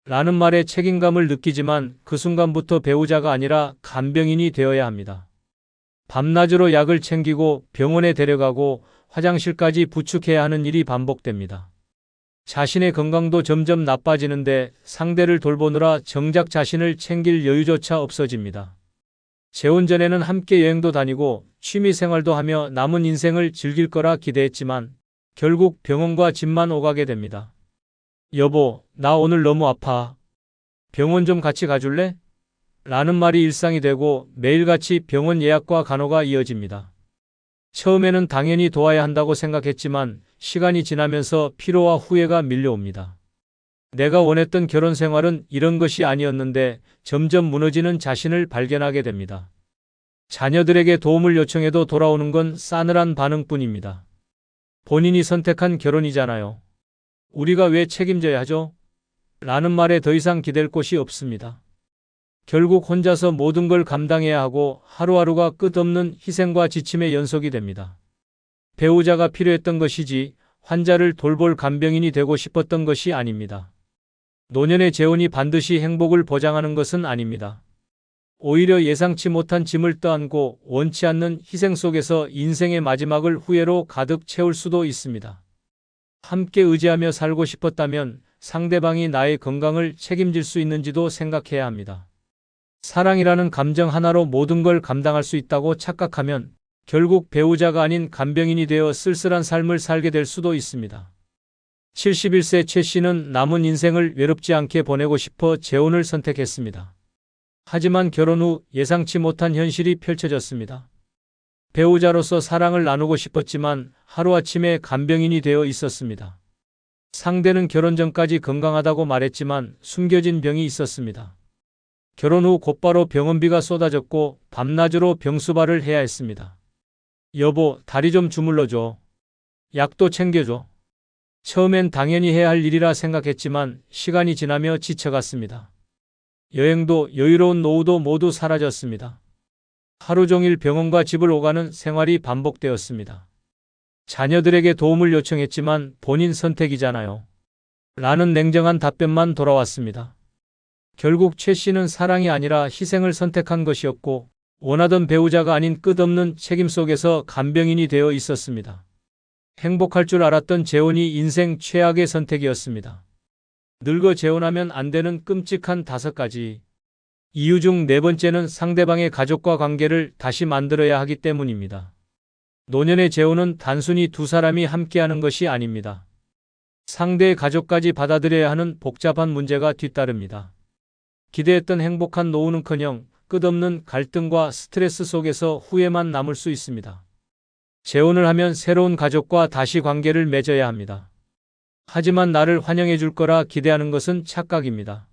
라는 말에 책임감을 느끼지만 그 순간부터 배우자가 아니라 간병인이 되어야 합니다. 밤낮으로 약을 챙기고 병원에 데려가고 화장실까지 부축해야 하는 일이 반복됩니다. 자신의 건강도 점점 나빠지는데 상대를 돌보느라 정작 자신을 챙길 여유조차 없어집니다. 재혼 전에는 함께 여행도 다니고 취미 생활도 하며 남은 인생을 즐길 거라 기대했지만 결국 병원과 집만 오가게 됩니다. 여보, 나 오늘 너무 아파. 병원 좀 같이 가줄래? 라는 말이 일상이 되고 매일같이 병원 예약과 간호가 이어집니다. 처음에는 당연히 도와야 한다고 생각했지만 시간이 지나면서 피로와 후회가 밀려옵니다. 내가 원했던 결혼 생활은 이런 것이 아니었는데 점점 무너지는 자신을 발견하게 됩니다. 자녀들에게 도움을 요청해도 돌아오는 건 싸늘한 반응뿐입니다. 본인이 선택한 결혼이잖아요. 우리가 왜 책임져야 하죠? 라는 말에 더 이상 기댈 곳이 없습니다. 결국 혼자서 모든 걸 감당해야 하고 하루하루가 끝없는 희생과 지침의 연속이 됩니다. 배우자가 필요했던 것이지 환자를 돌볼 간병인이 되고 싶었던 것이 아닙니다. 노년의 재혼이 반드시 행복을 보장하는 것은 아닙니다. 오히려 예상치 못한 짐을 떠안고 원치 않는 희생 속에서 인생의 마지막을 후회로 가득 채울 수도 있습니다. 함께 의지하며 살고 싶었다면 상대방이 나의 건강을 책임질 수 있는지도 생각해야 합니다. 사랑이라는 감정 하나로 모든 걸 감당할 수 있다고 착각하면 결국 배우자가 아닌 간병인이 되어 쓸쓸한 삶을 살게 될 수도 있습니다. 71세 최 씨는 남은 인생을 외롭지 않게 보내고 싶어 재혼을 선택했습니다. 하지만 결혼 후 예상치 못한 현실이 펼쳐졌습니다. 배우자로서 사랑을 나누고 싶었지만 하루아침에 간병인이 되어 있었습니다. 상대는 결혼 전까지 건강하다고 말했지만 숨겨진 병이 있었습니다. 결혼 후 곧바로 병원비가 쏟아졌고 밤낮으로 병수발을 해야 했습니다. 여보, 다리 좀 주물러줘. 약도 챙겨줘. 처음엔 당연히 해야 할 일이라 생각했지만 시간이 지나며 지쳐갔습니다. 여행도 여유로운 노후도 모두 사라졌습니다. 하루 종일 병원과 집을 오가는 생활이 반복되었습니다. 자녀들에게 도움을 요청했지만 본인 선택이잖아요. 라는 냉정한 답변만 돌아왔습니다. 결국 최 씨는 사랑이 아니라 희생을 선택한 것이었고 원하던 배우자가 아닌 끝없는 책임 속에서 간병인이 되어 있었습니다. 행복할 줄 알았던 재혼이 인생 최악의 선택이었습니다. 늙어 재혼하면 안 되는 끔찍한 5가지 이유 중 4번째는 상대방의 가족과 관계를 다시 만들어야 하기 때문입니다. 노년의 재혼은 단순히 두 사람이 함께하는 것이 아닙니다. 상대의 가족까지 받아들여야 하는 복잡한 문제가 뒤따릅니다. 기대했던 행복한 노후는커녕 끝없는 갈등과 스트레스 속에서 후회만 남을 수 있습니다. 재혼을 하면 새로운 가족과 다시 관계를 맺어야 합니다. 하지만 나를 환영해 줄 거라 기대하는 것은 착각입니다.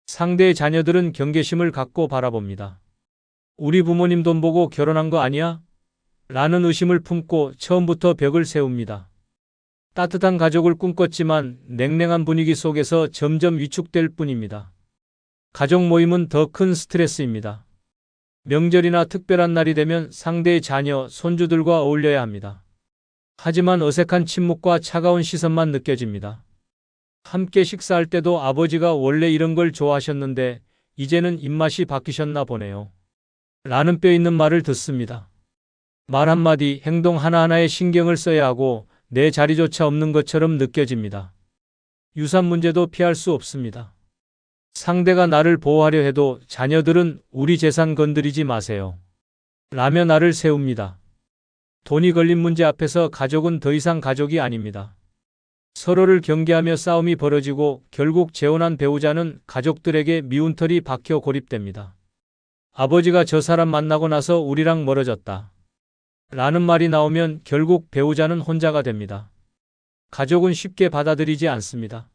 상대의 자녀들은 경계심을 갖고 바라봅니다. 우리 부모님 돈 보고 결혼한 거 아니야? 라는 의심을 품고 처음부터 벽을 세웁니다. 따뜻한 가족을 꿈꿨지만 냉랭한 분위기 속에서 점점 위축될 뿐입니다. 가족 모임은 더 큰 스트레스입니다. 명절이나 특별한 날이 되면 상대의 자녀, 손주들과 어울려야 합니다. 하지만 어색한 침묵과 차가운 시선만 느껴집니다. 함께 식사할 때도 아버지가 원래 이런 걸 좋아하셨는데 이제는 입맛이 바뀌셨나 보네요. 라는 뼈 있는 말을 듣습니다. 말 한마디, 행동 하나하나에 신경을 써야 하고 내 자리조차 없는 것처럼 느껴집니다. 유산 문제도 피할 수 없습니다. 상대가 나를 보호하려 해도 자녀들은 우리 재산 건드리지 마세요. 라며 나를 세웁니다. 돈이 걸린 문제 앞에서 가족은 더 이상 가족이 아닙니다. 서로를 경계하며 싸움이 벌어지고 결국 재혼한 배우자는 가족들에게 미운 털이 박혀 고립됩니다. 아버지가 저 사람 만나고 나서 우리랑 멀어졌다. 라는 말이 나오면 결국 배우자는 혼자가 됩니다. 가족은 쉽게 받아들이지 않습니다.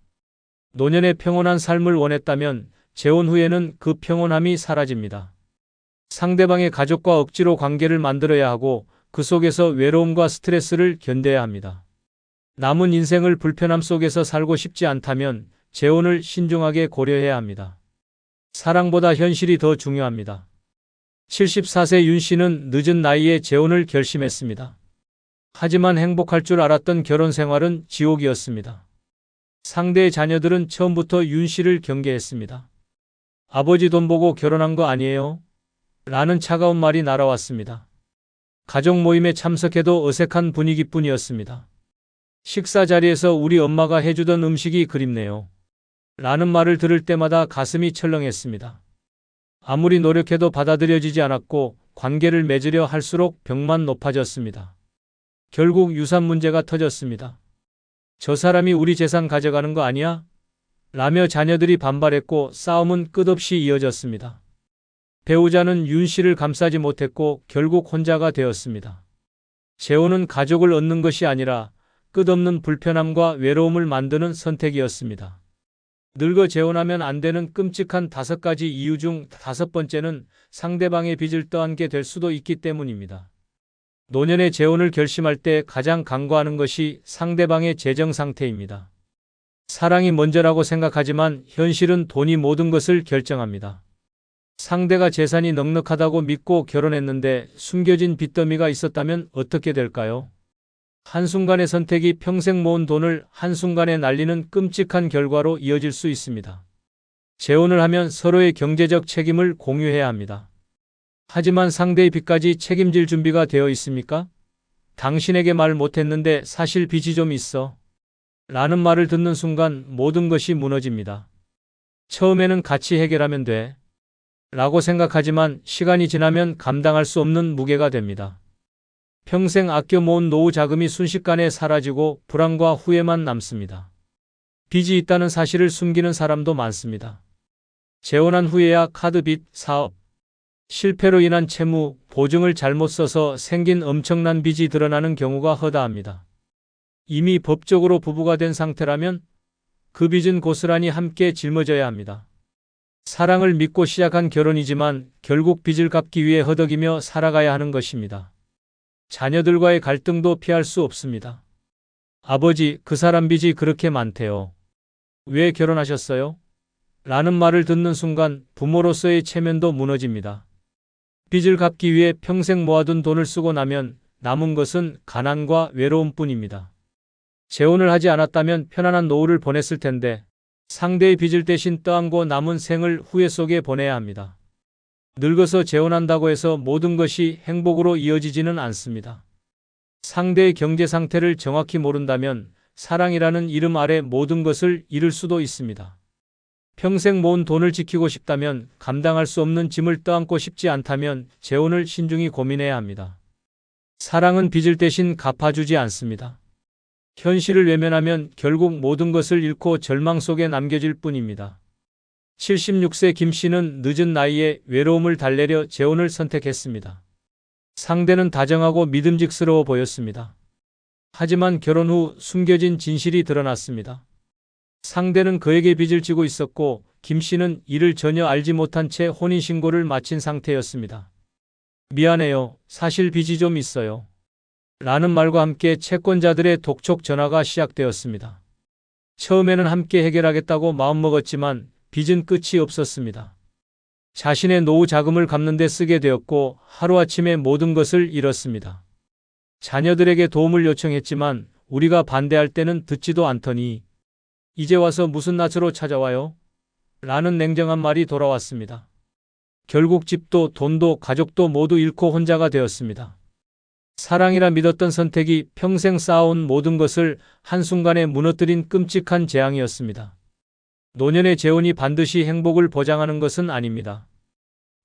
노년의 평온한 삶을 원했다면 재혼 후에는 그 평온함이 사라집니다. 상대방의 가족과 억지로 관계를 만들어야 하고 그 속에서 외로움과 스트레스를 견뎌야 합니다. 남은 인생을 불편함 속에서 살고 싶지 않다면 재혼을 신중하게 고려해야 합니다. 사랑보다 현실이 더 중요합니다. 74세 윤 씨는 늦은 나이에 재혼을 결심했습니다. 하지만 행복할 줄 알았던 결혼 생활은 지옥이었습니다. 상대의 자녀들은 처음부터 윤 씨를 경계했습니다. 아버지 돈 보고 결혼한 거 아니에요? 라는 차가운 말이 날아왔습니다. 가족 모임에 참석해도 어색한 분위기뿐이었습니다. 식사 자리에서 우리 엄마가 해주던 음식이 그립네요. 라는 말을 들을 때마다 가슴이 철렁했습니다. 아무리 노력해도 받아들여지지 않았고 관계를 맺으려 할수록 벽만 높아졌습니다. 결국 유산 문제가 터졌습니다. 저 사람이 우리 재산 가져가는 거 아니야? 라며 자녀들이 반발했고 싸움은 끝없이 이어졌습니다. 배우자는 윤 씨를 감싸지 못했고 결국 혼자가 되었습니다. 재혼은 가족을 얻는 것이 아니라 끝없는 불편함과 외로움을 만드는 선택이었습니다. 늙어 재혼하면 안 되는 끔찍한 5가지 이유 중 5번째는 상대방의 빚을 떠안게 될 수도 있기 때문입니다. 노년의 재혼을 결심할 때 가장 간과하는 것이 상대방의 재정 상태입니다. 사랑이 먼저라고 생각하지만 현실은 돈이 모든 것을 결정합니다. 상대가 재산이 넉넉하다고 믿고 결혼했는데 숨겨진 빚더미가 있었다면 어떻게 될까요? 한순간의 선택이 평생 모은 돈을 한순간에 날리는 끔찍한 결과로 이어질 수 있습니다. 재혼을 하면 서로의 경제적 책임을 공유해야 합니다. 하지만 상대의 빚까지 책임질 준비가 되어 있습니까? 당신에게 말 못했는데 사실 빚이 좀 있어. 라는 말을 듣는 순간 모든 것이 무너집니다. 처음에는 같이 해결하면 돼. 라고 생각하지만 시간이 지나면 감당할 수 없는 무게가 됩니다. 평생 아껴 모은 노후 자금이 순식간에 사라지고 불안과 후회만 남습니다. 빚이 있다는 사실을 숨기는 사람도 많습니다. 재혼한 후에야 카드빚, 사업, 실패로 인한 채무, 보증을 잘못 써서 생긴 엄청난 빚이 드러나는 경우가 허다합니다. 이미 법적으로 부부가 된 상태라면 그 빚은 고스란히 함께 짊어져야 합니다. 사랑을 믿고 시작한 결혼이지만 결국 빚을 갚기 위해 허덕이며 살아가야 하는 것입니다. 자녀들과의 갈등도 피할 수 없습니다. 아버지, 그 사람 빚이 그렇게 많대요. 왜 결혼하셨어요? 라는 말을 듣는 순간 부모로서의 체면도 무너집니다. 빚을 갚기 위해 평생 모아둔 돈을 쓰고 나면 남은 것은 가난과 외로움뿐입니다. 재혼을 하지 않았다면 편안한 노후를 보냈을 텐데 상대의 빚을 대신 떠안고 남은 생을 후회 속에 보내야 합니다. 늙어서 재혼한다고 해서 모든 것이 행복으로 이어지지는 않습니다. 상대의 경제 상태를 정확히 모른다면 사랑이라는 이름 아래 모든 것을 잃을 수도 있습니다. 평생 모은 돈을 지키고 싶다면, 감당할 수 없는 짐을 떠안고 싶지 않다면 재혼을 신중히 고민해야 합니다. 사랑은 빚을 대신 갚아주지 않습니다. 현실을 외면하면 결국 모든 것을 잃고 절망 속에 남겨질 뿐입니다. 76세 김 씨는 늦은 나이에 외로움을 달래려 재혼을 선택했습니다. 상대는 다정하고 믿음직스러워 보였습니다. 하지만 결혼 후 숨겨진 진실이 드러났습니다. 상대는 그에게 빚을 지고 있었고 김 씨는 이를 전혀 알지 못한 채 혼인신고를 마친 상태였습니다. 미안해요. 사실 빚이 좀 있어요. 라는 말과 함께 채권자들의 독촉 전화가 시작되었습니다. 처음에는 함께 해결하겠다고 마음먹었지만 빚은 끝이 없었습니다. 자신의 노후 자금을 갚는 데 쓰게 되었고 하루아침에 모든 것을 잃었습니다. 자녀들에게 도움을 요청했지만 우리가 반대할 때는 듣지도 않더니 이제 와서 무슨 낯으로 찾아와요? 라는 냉정한 말이 돌아왔습니다. 결국 집도 돈도 가족도 모두 잃고 혼자가 되었습니다. 사랑이라 믿었던 선택이 평생 쌓아온 모든 것을 한순간에 무너뜨린 끔찍한 재앙이었습니다. 노년의 재혼이 반드시 행복을 보장하는 것은 아닙니다.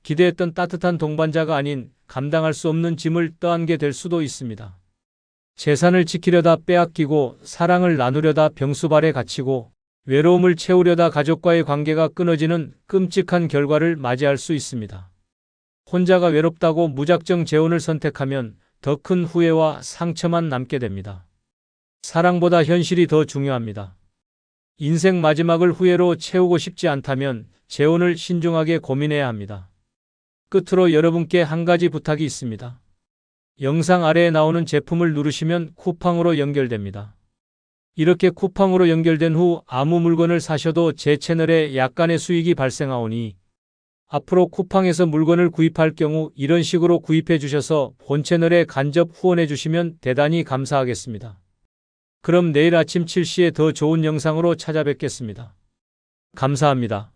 기대했던 따뜻한 동반자가 아닌 감당할 수 없는 짐을 떠안게 될 수도 있습니다. 재산을 지키려다 빼앗기고 사랑을 나누려다 병수발에 갇히고 외로움을 채우려다 가족과의 관계가 끊어지는 끔찍한 결과를 맞이할 수 있습니다. 혼자가 외롭다고 무작정 재혼을 선택하면 더 큰 후회와 상처만 남게 됩니다. 사랑보다 현실이 더 중요합니다. 인생 마지막을 후회로 채우고 싶지 않다면 재혼을 신중하게 고민해야 합니다. 끝으로 여러분께 한 가지 부탁이 있습니다. 영상 아래에 나오는 제품을 누르시면 쿠팡으로 연결됩니다. 이렇게 쿠팡으로 연결된 후 아무 물건을 사셔도 제 채널에 약간의 수익이 발생하오니 앞으로 쿠팡에서 물건을 구입할 경우 이런 식으로 구입해 주셔서 본 채널에 간접 후원해 주시면 대단히 감사하겠습니다. 그럼 내일 아침 7시에 더 좋은 영상으로 찾아뵙겠습니다. 감사합니다.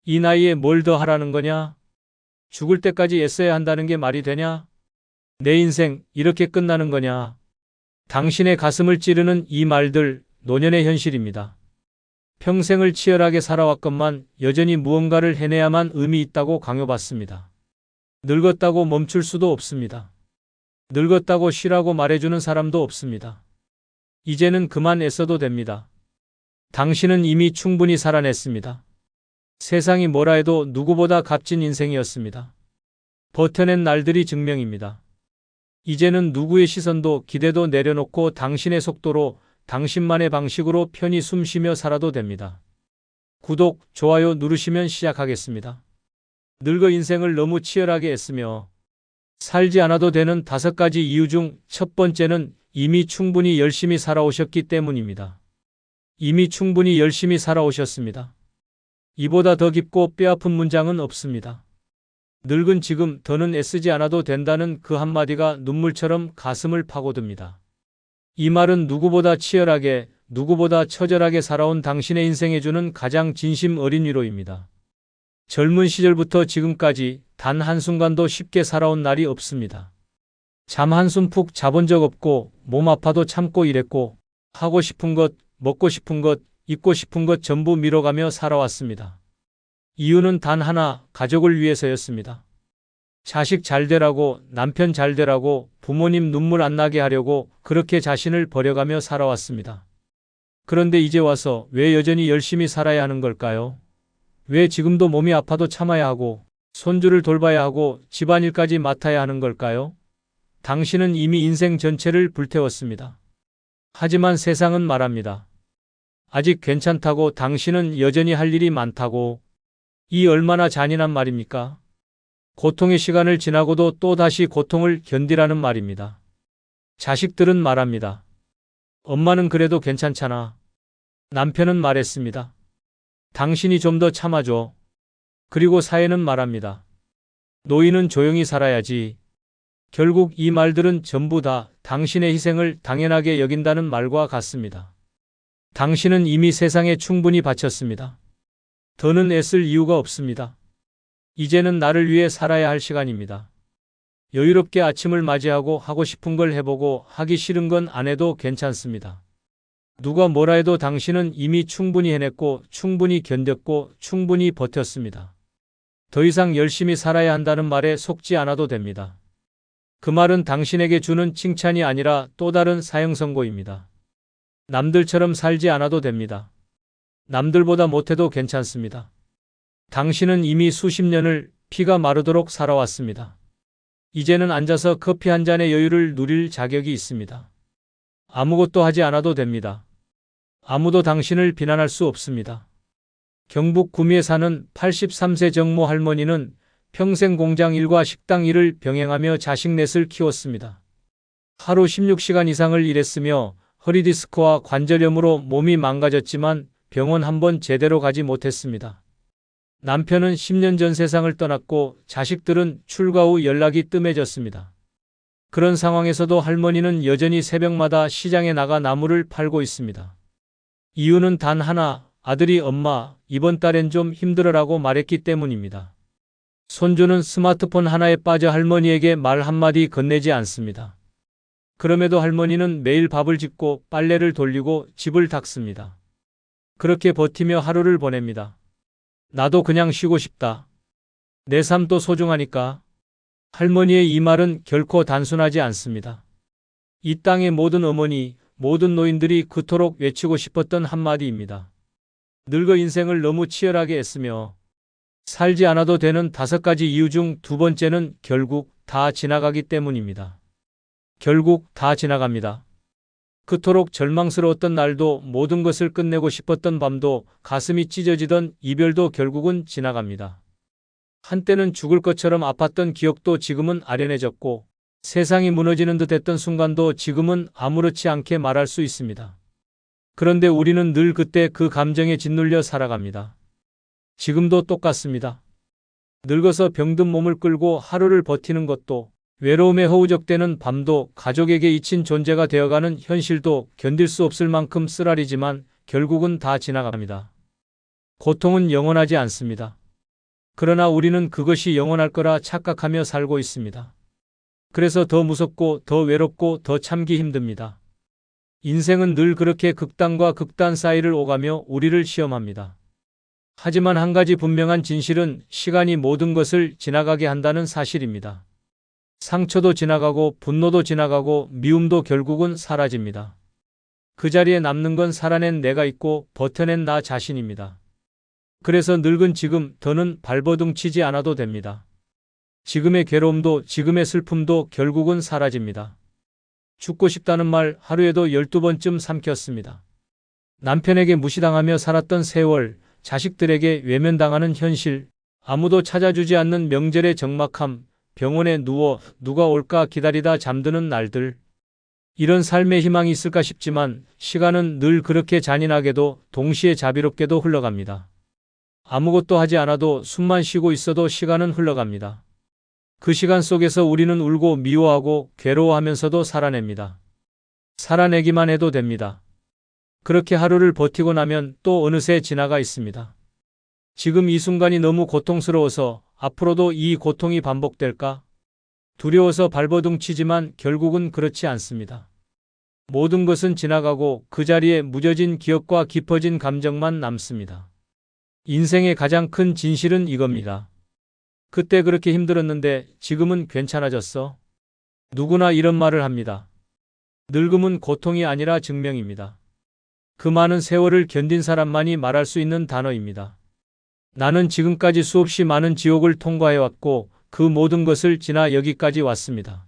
이 나이에 뭘 더 하라는 거냐? 죽을 때까지 애써야 한다는 게 말이 되냐? 내 인생 이렇게 끝나는 거냐? 당신의 가슴을 찌르는 이 말들, 노년의 현실입니다. 평생을 치열하게 살아왔건만 여전히 무언가를 해내야만 의미 있다고 강요받습니다. 늙었다고 멈출 수도 없습니다. 늙었다고 쉬라고 말해주는 사람도 없습니다. 이제는 그만 애써도 됩니다. 당신은 이미 충분히 살아냈습니다. 세상이 뭐라 해도 누구보다 값진 인생이었습니다. 버텨낸 날들이 증명입니다. 이제는 누구의 시선도 기대도 내려놓고 당신의 속도로 당신만의 방식으로 편히 숨쉬며 살아도 됩니다. 구독, 좋아요 누르시면 시작하겠습니다. 늙어 인생을 너무 치열하게 애쓰며 살지 않아도 되는 5가지 이유 중 첫 번째는 이미 충분히 열심히 살아오셨기 때문입니다. 이미 충분히 열심히 살아오셨습니다. 이보다 더 깊고 뼈아픈 문장은 없습니다. 늙은 지금 더는 애쓰지 않아도 된다는 그 한마디가 눈물처럼 가슴을 파고듭니다. 이 말은 누구보다 치열하게, 누구보다 처절하게 살아온 당신의 인생에 주는 가장 진심 어린 위로입니다. 젊은 시절부터 지금까지 단 한순간도 쉽게 살아온 날이 없습니다. 잠 한숨 푹 자본 적 없고 몸 아파도 참고 일했고 하고 싶은 것, 먹고 싶은 것, 입고 싶은 것 전부 미뤄가며 살아왔습니다. 이유는 단 하나, 가족을 위해서였습니다. 자식 잘 되라고, 남편 잘 되라고, 부모님 눈물 안 나게 하려고 그렇게 자신을 버려가며 살아왔습니다. 그런데 이제 와서 왜 여전히 열심히 살아야 하는 걸까요? 왜 지금도 몸이 아파도 참아야 하고, 손주를 돌봐야 하고, 집안일까지 맡아야 하는 걸까요? 당신은 이미 인생 전체를 불태웠습니다. 하지만 세상은 말합니다. 아직 괜찮다고, 당신은 여전히 할 일이 많다고. 이 얼마나 잔인한 말입니까? 고통의 시간을 지나고도 또다시 고통을 견디라는 말입니다. 자식들은 말합니다. 엄마는 그래도 괜찮잖아. 남편은 말했습니다. 당신이 좀 더 참아줘. 그리고 사회는 말합니다. 노인은 조용히 살아야지. 결국 이 말들은 전부 다 당신의 희생을 당연하게 여긴다는 말과 같습니다. 당신은 이미 세상에 충분히 바쳤습니다. 더는 애쓸 이유가 없습니다. 이제는 나를 위해 살아야 할 시간입니다. 여유롭게 아침을 맞이하고 하고 싶은 걸 해보고 하기 싫은 건 안 해도 괜찮습니다. 누가 뭐라 해도 당신은 이미 충분히 해냈고 충분히 견뎠고 충분히 버텼습니다. 더 이상 열심히 살아야 한다는 말에 속지 않아도 됩니다. 그 말은 당신에게 주는 칭찬이 아니라 또 다른 사형 선고입니다. 남들처럼 살지 않아도 됩니다. 남들보다 못해도 괜찮습니다. 당신은 이미 수십 년을 피가 마르도록 살아왔습니다. 이제는 앉아서 커피 한 잔의 여유를 누릴 자격이 있습니다. 아무것도 하지 않아도 됩니다. 아무도 당신을 비난할 수 없습니다. 경북 구미에 사는 83세 정모 할머니는 평생 공장 일과 식당 일을 병행하며 자식 넷을 키웠습니다. 하루 16시간 이상을 일했으며 허리디스크와 관절염으로 몸이 망가졌지만 병원 한 번 제대로 가지 못했습니다. 남편은 10년 전 세상을 떠났고 자식들은 출가 후 연락이 뜸해졌습니다. 그런 상황에서도 할머니는 여전히 새벽마다 시장에 나가 나물을 팔고 있습니다. 이유는 단 하나, 아들이 엄마, 이번 달엔 좀 힘들어라고 말했기 때문입니다. 손주는 스마트폰 하나에 빠져 할머니에게 말 한마디 건네지 않습니다. 그럼에도 할머니는 매일 밥을 짓고 빨래를 돌리고 집을 닦습니다. 그렇게 버티며 하루를 보냅니다. 나도 그냥 쉬고 싶다. 내 삶도 소중하니까. 할머니의 이 말은 결코 단순하지 않습니다. 이 땅의 모든 어머니, 모든 노인들이 그토록 외치고 싶었던 한마디입니다. 늙어 인생을 너무 치열하게 애쓰며 살지 않아도 되는 5가지 이유 중 두 번째는 결국 다 지나가기 때문입니다. 결국 다 지나갑니다. 그토록 절망스러웠던 날도, 모든 것을 끝내고 싶었던 밤도, 가슴이 찢어지던 이별도 결국은 지나갑니다. 한때는 죽을 것처럼 아팠던 기억도 지금은 아련해졌고 세상이 무너지는 듯했던 순간도 지금은 아무렇지 않게 말할 수 있습니다. 그런데 우리는 늘 그때 그 감정에 짓눌려 살아갑니다. 지금도 똑같습니다. 늙어서 병든 몸을 끌고 하루를 버티는 것도, 외로움에 허우적대는 밤도, 가족에게 잊힌 존재가 되어가는 현실도 견딜 수 없을 만큼 쓰라리지만 결국은 다 지나갑니다. 고통은 영원하지 않습니다. 그러나 우리는 그것이 영원할 거라 착각하며 살고 있습니다. 그래서 더 무섭고 더 외롭고 더 참기 힘듭니다. 인생은 늘 그렇게 극단과 극단 사이를 오가며 우리를 시험합니다. 하지만 한 가지 분명한 진실은 시간이 모든 것을 지나가게 한다는 사실입니다. 상처도 지나가고 분노도 지나가고 미움도 결국은 사라집니다. 그 자리에 남는 건 살아낸 내가 있고 버텨낸 나 자신입니다. 그래서 늙은 지금 더는 발버둥 치지 않아도 됩니다. 지금의 괴로움도 지금의 슬픔도 결국은 사라집니다. 죽고 싶다는 말 하루에도 12번쯤 삼켰습니다. 남편에게 무시당하며 살았던 세월, 자식들에게 외면당하는 현실, 아무도 찾아주지 않는 명절의 적막함, 병원에 누워 누가 올까 기다리다 잠드는 날들. 이런 삶의 희망이 있을까 싶지만 시간은 늘 그렇게 잔인하게도 동시에 자비롭게도 흘러갑니다. 아무것도 하지 않아도 숨만 쉬고 있어도 시간은 흘러갑니다. 그 시간 속에서 우리는 울고 미워하고 괴로워하면서도 살아냅니다. 살아내기만 해도 됩니다. 그렇게 하루를 버티고 나면 또 어느새 지나가 있습니다. 지금 이 순간이 너무 고통스러워서 앞으로도 이 고통이 반복될까? 두려워서 발버둥치지만 결국은 그렇지 않습니다. 모든 것은 지나가고 그 자리에 무뎌진 기억과 깊어진 감정만 남습니다. 인생의 가장 큰 진실은 이겁니다. 그때 그렇게 힘들었는데 지금은 괜찮아졌어. 누구나 이런 말을 합니다. 늙음은 고통이 아니라 증명입니다. 그 많은 세월을 견딘 사람만이 말할 수 있는 단어입니다. 나는 지금까지 수없이 많은 지옥을 통과해왔고 그 모든 것을 지나 여기까지 왔습니다.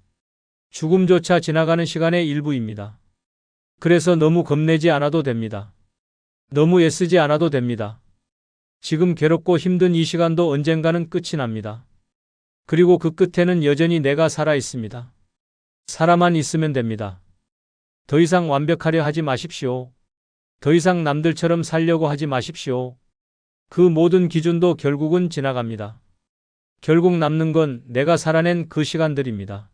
죽음조차 지나가는 시간의 일부입니다. 그래서 너무 겁내지 않아도 됩니다. 너무 애쓰지 않아도 됩니다. 지금 괴롭고 힘든 이 시간도 언젠가는 끝이 납니다. 그리고 그 끝에는 여전히 내가 살아 있습니다. 살아만 있으면 됩니다. 더 이상 완벽하려 하지 마십시오. 더 이상 남들처럼 살려고 하지 마십시오. 그 모든 기준도 결국은 지나갑니다. 결국 남는 건 내가 살아낸 그 시간들입니다.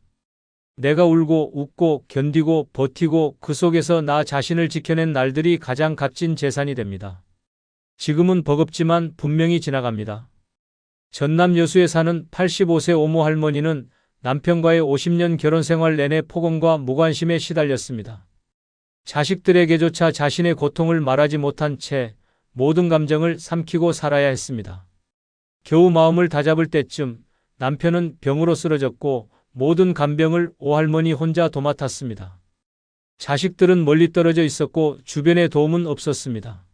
내가 울고 웃고 견디고 버티고 그 속에서 나 자신을 지켜낸 날들이 가장 값진 재산이 됩니다. 지금은 버겁지만 분명히 지나갑니다. 전남 여수에 사는 85세 오모 할머니는 남편과의 50년 결혼 생활 내내 폭언과 무관심에 시달렸습니다. 자식들에게조차 자신의 고통을 말하지 못한 채 모든 감정을 삼키고 살아야 했습니다. 겨우 마음을 다잡을 때쯤 남편은 병으로 쓰러졌고 모든 간병을 오할머니 혼자 도맡았습니다. 자식들은 멀리 떨어져 있었고 주변에 도움은 없었습니다.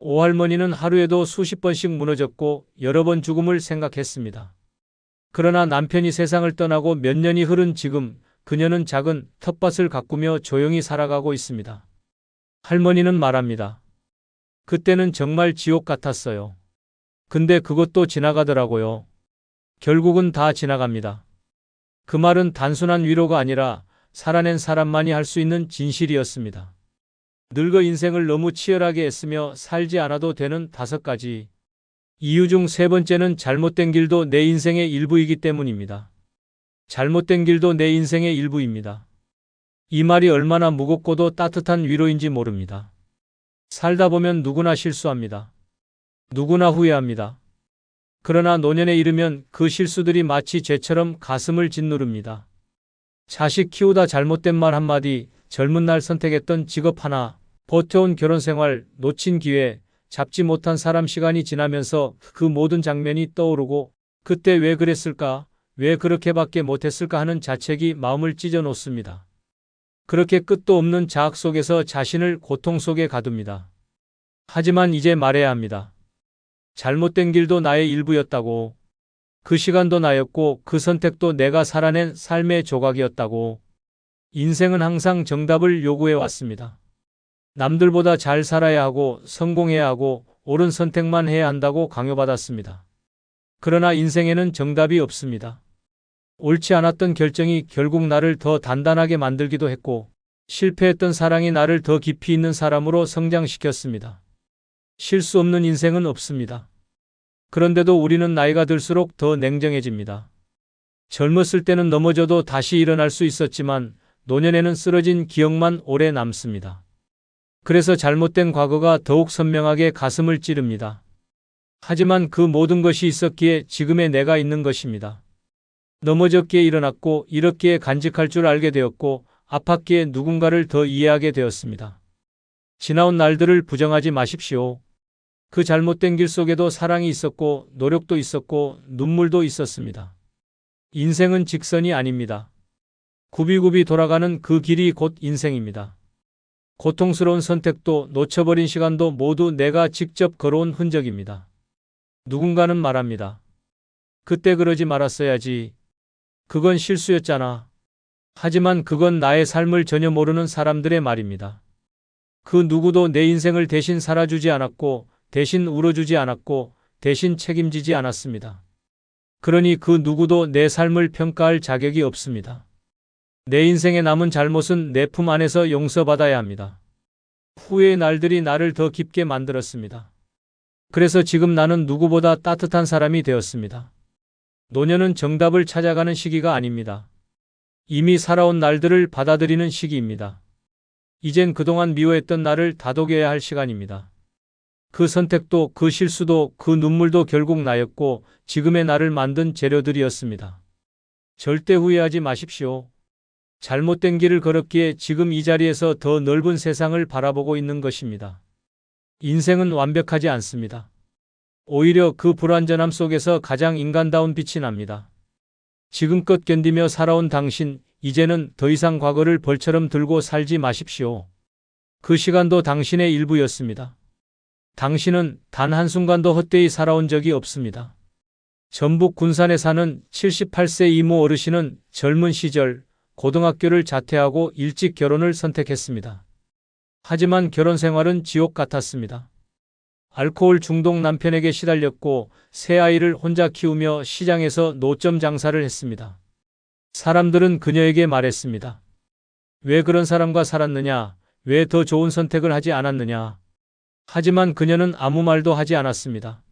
오할머니는 하루에도 수십 번씩 무너졌고 여러 번 죽음을 생각했습니다. 그러나 남편이 세상을 떠나고 몇 년이 흐른 지금 그녀는 작은 텃밭을 가꾸며 조용히 살아가고 있습니다. 할머니는 말합니다. 그때는 정말 지옥 같았어요. 근데 그것도 지나가더라고요. 결국은 다 지나갑니다. 그 말은 단순한 위로가 아니라 살아낸 사람만이 할 수 있는 진실이었습니다. 늙어 인생을 너무 치열하게 애쓰며 살지 않아도 되는 5가지 이유 중 3번째는 잘못된 길도 내 인생의 일부이기 때문입니다. 잘못된 길도 내 인생의 일부입니다. 이 말이 얼마나 무겁고도 따뜻한 위로인지 모릅니다. 살다 보면 누구나 실수합니다. 누구나 후회합니다. 그러나 노년에 이르면 그 실수들이 마치 죄처럼 가슴을 짓누릅니다. 자식 키우다 잘못된 말 한마디, 젊은 날 선택했던 직업 하나, 버텨온 결혼생활, 놓친 기회, 잡지 못한 사람 시간이 지나면서 그 모든 장면이 떠오르고 그때 왜 그랬을까, 왜 그렇게밖에 못했을까 하는 자책이 마음을 찢어 놓습니다. 그렇게 끝도 없는 자학 속에서 자신을 고통 속에 가둡니다. 하지만 이제 말해야 합니다. 잘못된 길도 나의 일부였다고. 그 시간도 나였고 그 선택도 내가 살아낸 삶의 조각이었다고. 인생은 항상 정답을 요구해 왔습니다. 남들보다 잘 살아야 하고 성공해야 하고 옳은 선택만 해야 한다고 강요받았습니다. 그러나 인생에는 정답이 없습니다. 옳지 않았던 결정이 결국 나를 더 단단하게 만들기도 했고 실패했던 사랑이 나를 더 깊이 있는 사람으로 성장시켰습니다. 실수 없는 인생은 없습니다. 그런데도 우리는 나이가 들수록 더 냉정해집니다. 젊었을 때는 넘어져도 다시 일어날 수 있었지만 노년에는 쓰러진 기억만 오래 남습니다. 그래서 잘못된 과거가 더욱 선명하게 가슴을 찌릅니다. 하지만 그 모든 것이 있었기에 지금의 내가 있는 것입니다. 넘어졌기에 일어났고 이렇기에 간직할 줄 알게 되었고 아팠기에 누군가를 더 이해하게 되었습니다. 지나온 날들을 부정하지 마십시오. 그 잘못된 길 속에도 사랑이 있었고 노력도 있었고 눈물도 있었습니다. 인생은 직선이 아닙니다. 굽이굽이 돌아가는 그 길이 곧 인생입니다. 고통스러운 선택도 놓쳐버린 시간도 모두 내가 직접 걸어온 흔적입니다. 누군가는 말합니다. 그때 그러지 말았어야지. 그건 실수였잖아. 하지만 그건 나의 삶을 전혀 모르는 사람들의 말입니다. 그 누구도 내 인생을 대신 살아주지 않았고, 대신 울어주지 않았고, 대신 책임지지 않았습니다. 그러니 그 누구도 내 삶을 평가할 자격이 없습니다. 내 인생에 남은 잘못은 내 품 안에서 용서받아야 합니다. 후회의 날들이 나를 더 깊게 만들었습니다. 그래서 지금 나는 누구보다 따뜻한 사람이 되었습니다. 노년은 정답을 찾아가는 시기가 아닙니다. 이미 살아온 날들을 받아들이는 시기입니다. 이젠 그동안 미워했던 나를 다독여야 할 시간입니다. 그 선택도, 그 실수도, 그 눈물도 결국 나였고 지금의 나를 만든 재료들이었습니다. 절대 후회하지 마십시오. 잘못된 길을 걸었기에 지금 이 자리에서 더 넓은 세상을 바라보고 있는 것입니다. 인생은 완벽하지 않습니다. 오히려 그 불완전함 속에서 가장 인간다운 빛이 납니다. 지금껏 견디며 살아온 당신, 이제는 더 이상 과거를 벌처럼 들고 살지 마십시오. 그 시간도 당신의 일부였습니다. 당신은 단 한순간도 헛되이 살아온 적이 없습니다. 전북 군산에 사는 78세 이모 어르신은 젊은 시절 고등학교를 자퇴하고 일찍 결혼을 선택했습니다. 하지만 결혼 생활은 지옥 같았습니다. 알코올 중독 남편에게 시달렸고 새 아이를 혼자 키우며 시장에서 노점 장사를 했습니다. 사람들은 그녀에게 말했습니다. 왜 그런 사람과 살았느냐? 왜 더 좋은 선택을 하지 않았느냐? 하지만 그녀는 아무 말도 하지 않았습니다.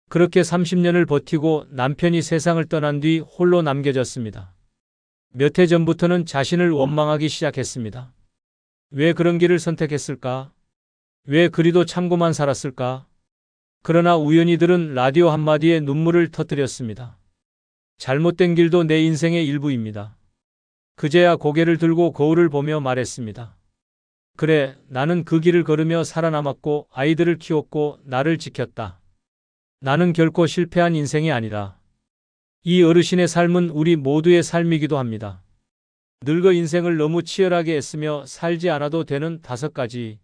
그렇게 30년을 버티고 남편이 세상을 떠난 뒤 홀로 남겨졌습니다. 몇 해 전부터는 자신을 원망하기 시작했습니다. 왜 그런 길을 선택했을까? 왜 그리도 참고만 살았을까? 그러나 우연히 들은 라디오 한마디에 눈물을 터뜨렸습니다. 잘못된 길도 내 인생의 일부입니다. 그제야 고개를 들고 거울을 보며 말했습니다. 그래, 나는 그 길을 걸으며 살아남았고 아이들을 키웠고 나를 지켰다. 나는 결코 실패한 인생이 아니다. 이 어르신의 삶은 우리 모두의 삶이기도 합니다. 늙어 인생을 너무 치열하게 애쓰며 살지 않아도 되는 5가지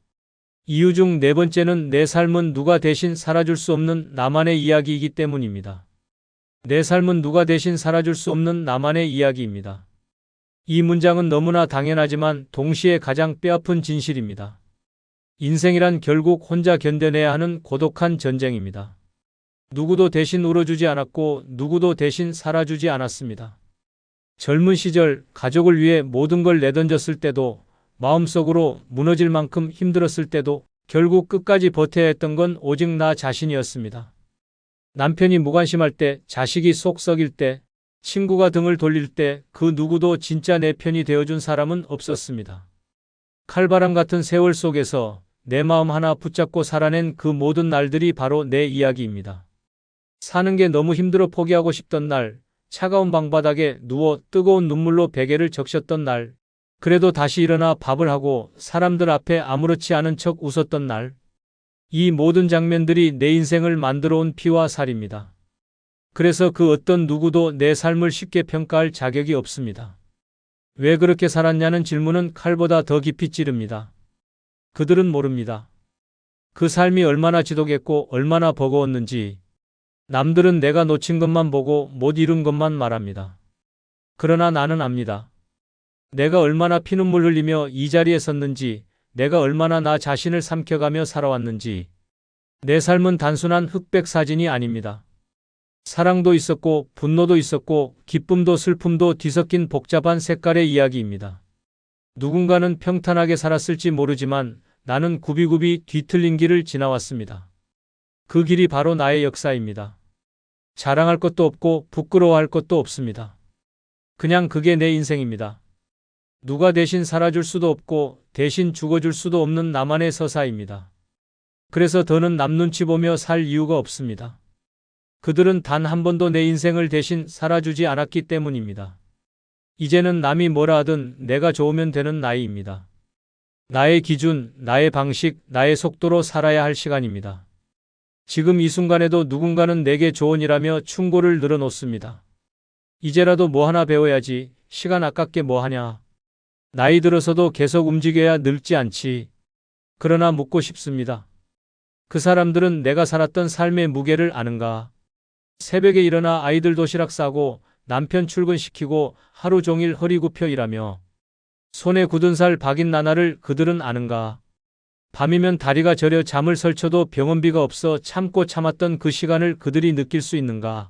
이유 중 4번째는 내 삶은 누가 대신 살아줄 수 없는 나만의 이야기이기 때문입니다. 내 삶은 누가 대신 살아줄 수 없는 나만의 이야기입니다. 이 문장은 너무나 당연하지만 동시에 가장 뼈아픈 진실입니다. 인생이란 결국 혼자 견뎌내야 하는 고독한 전쟁입니다. 누구도 대신 울어주지 않았고 누구도 대신 살아주지 않았습니다. 젊은 시절 가족을 위해 모든 걸 내던졌을 때도 마음속으로 무너질 만큼 힘들었을 때도 결국 끝까지 버텨야 했던 건 오직 나 자신이었습니다. 남편이 무관심할 때, 자식이 속 썩일 때, 친구가 등을 돌릴 때 그 누구도 진짜 내 편이 되어준 사람은 없었습니다. 칼바람 같은 세월 속에서 내 마음 하나 붙잡고 살아낸 그 모든 날들이 바로 내 이야기입니다. 사는 게 너무 힘들어 포기하고 싶던 날, 차가운 방바닥에 누워 뜨거운 눈물로 베개를 적셨던 날, 그래도 다시 일어나 밥을 하고 사람들 앞에 아무렇지 않은 척 웃었던 날, 이 모든 장면들이 내 인생을 만들어 온 피와 살입니다. 그래서 그 어떤 누구도 내 삶을 쉽게 평가할 자격이 없습니다. 왜 그렇게 살았냐는 질문은 칼보다 더 깊이 찌릅니다. 그들은 모릅니다. 그 삶이 얼마나 지독했고 얼마나 버거웠는지. 남들은 내가 놓친 것만 보고 못 이룬 것만 말합니다. 그러나 나는 압니다. 내가 얼마나 피눈물 흘리며 이 자리에 섰는지, 내가 얼마나 나 자신을 삼켜가며 살아왔는지. 내 삶은 단순한 흑백 사진이 아닙니다. 사랑도 있었고 분노도 있었고 기쁨도 슬픔도 뒤섞인 복잡한 색깔의 이야기입니다. 누군가는 평탄하게 살았을지 모르지만 나는 굽이굽이 뒤틀린 길을 지나왔습니다. 그 길이 바로 나의 역사입니다. 자랑할 것도 없고 부끄러워할 것도 없습니다. 그냥 그게 내 인생입니다. 누가 대신 살아줄 수도 없고 대신 죽어줄 수도 없는 나만의 서사입니다. 그래서 더는 남 눈치 보며 살 이유가 없습니다. 그들은 단 한 번도 내 인생을 대신 살아주지 않았기 때문입니다. 이제는 남이 뭐라 하든 내가 좋으면 되는 나이입니다. 나의 기준, 나의 방식, 나의 속도로 살아야 할 시간입니다. 지금 이 순간에도 누군가는 내게 조언이라며 충고를 늘어놓습니다. 이제라도 뭐 하나 배워야지, 시간 아깝게 뭐 하냐. 나이 들어서도 계속 움직여야 늙지 않지. 그러나 묻고 싶습니다. 그 사람들은 내가 살았던 삶의 무게를 아는가? 새벽에 일어나 아이들 도시락 싸고 남편 출근시키고 하루 종일 허리 굽혀 일하며 손에 굳은 살 박인 나날을 그들은 아는가. 밤이면 다리가 저려 잠을 설쳐도 병원비가 없어 참고 참았던 그 시간을 그들이 느낄 수 있는가.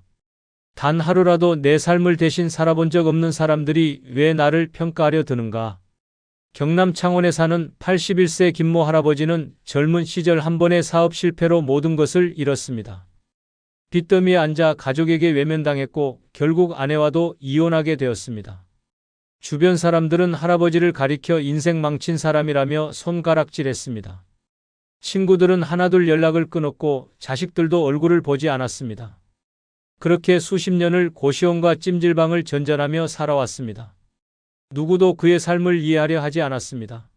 단 하루라도 내 삶을 대신 살아본 적 없는 사람들이 왜 나를 평가하려 드는가. 경남 창원에 사는 81세 김모 할아버지는 젊은 시절 한 번의 사업 실패로 모든 것을 잃었습니다. 빚더미에 앉아 가족에게 외면당했고 결국 아내와도 이혼하게 되었습니다. 주변 사람들은 할아버지를 가리켜 인생 망친 사람이라며 손가락질했습니다. 친구들은 하나둘 연락을 끊었고 자식들도 얼굴을 보지 않았습니다. 그렇게 수십 년을 고시원과 찜질방을 전전하며 살아왔습니다. 누구도 그의 삶을 이해하려 하지 않았습니다.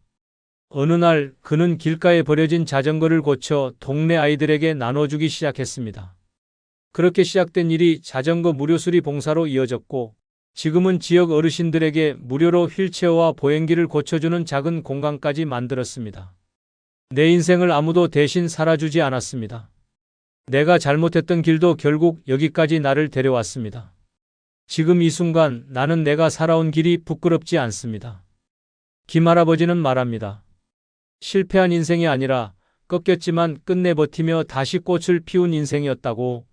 어느 날 그는 길가에 버려진 자전거를 고쳐 동네 아이들에게 나눠주기 시작했습니다. 그렇게 시작된 일이 자전거 무료 수리 봉사로 이어졌고 지금은 지역 어르신들에게 무료로 휠체어와 보행기를 고쳐주는 작은 공간까지 만들었습니다. 내 인생을 아무도 대신 살아주지 않았습니다. 내가 잘못했던 길도 결국 여기까지 나를 데려왔습니다. 지금 이 순간 나는 내가 살아온 길이 부끄럽지 않습니다. 김 할아버지는 말합니다. 실패한 인생이 아니라 꺾였지만 끝내 버티며 다시 꽃을 피운 인생이었다고.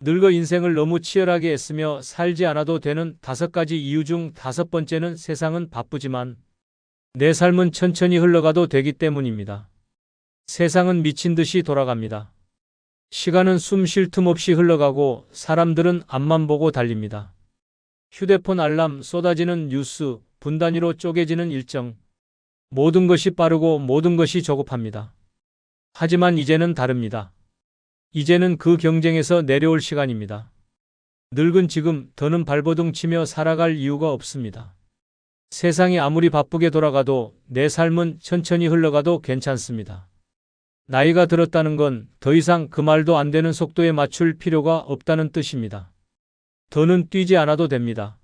늙어 인생을 너무 치열하게 애쓰며 살지 않아도 되는 5가지 이유 중 5번째는 세상은 바쁘지만 내 삶은 천천히 흘러가도 되기 때문입니다. 세상은 미친 듯이 돌아갑니다. 시간은 숨 쉴 틈 없이 흘러가고 사람들은 앞만 보고 달립니다. 휴대폰 알람, 쏟아지는 뉴스, 분 단위로 쪼개지는 일정. 모든 것이 빠르고 모든 것이 조급합니다. 하지만 이제는 다릅니다. 이제는 그 경쟁에서 내려올 시간입니다. 늙은 지금 더는 발버둥 치며 살아갈 이유가 없습니다. 세상이 아무리 바쁘게 돌아가도 내 삶은 천천히 흘러가도 괜찮습니다. 나이가 들었다는 건 더 이상 그 말도 안 되는 속도에 맞출 필요가 없다는 뜻입니다. 더는 뛰지 않아도 됩니다.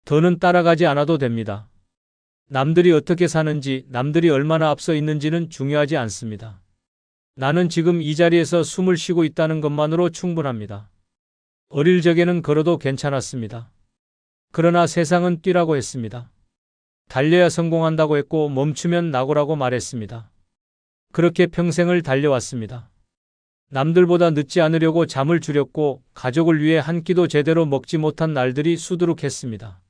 더는 따라가지 않아도 됩니다. 남들이 어떻게 사는지, 남들이 얼마나 앞서 있는지는 중요하지 않습니다. 나는 지금 이 자리에서 숨을 쉬고 있다는 것만으로 충분합니다. 어릴 적에는 걸어도 괜찮았습니다. 그러나 세상은 뛰라고 했습니다. 달려야 성공한다고 했고 멈추면 낙오라고 말했습니다. 그렇게 평생을 달려왔습니다. 남들보다 늦지 않으려고 잠을 줄였고 가족을 위해 한 끼도 제대로 먹지 못한 날들이 수두룩했습니다.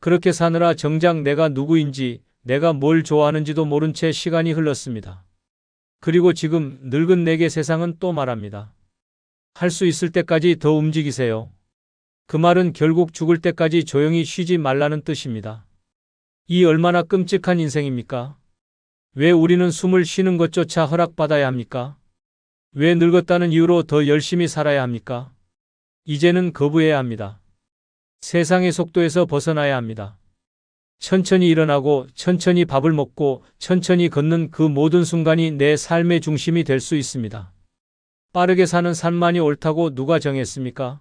그렇게 사느라 정작 내가 누구인지, 내가 뭘 좋아하는지도 모른 채 시간이 흘렀습니다. 그리고 지금 늙은 내게 세상은 또 말합니다. 할 수 있을 때까지 더 움직이세요. 그 말은 결국 죽을 때까지 조용히 쉬지 말라는 뜻입니다. 이 얼마나 끔찍한 인생입니까? 왜 우리는 숨을 쉬는 것조차 허락받아야 합니까? 왜 늙었다는 이유로 더 열심히 살아야 합니까? 이제는 거부해야 합니다. 세상의 속도에서 벗어나야 합니다. 천천히 일어나고 천천히 밥을 먹고 천천히 걷는 그 모든 순간이 내 삶의 중심이 될 수 있습니다. 빠르게 사는 삶만이 옳다고 누가 정했습니까?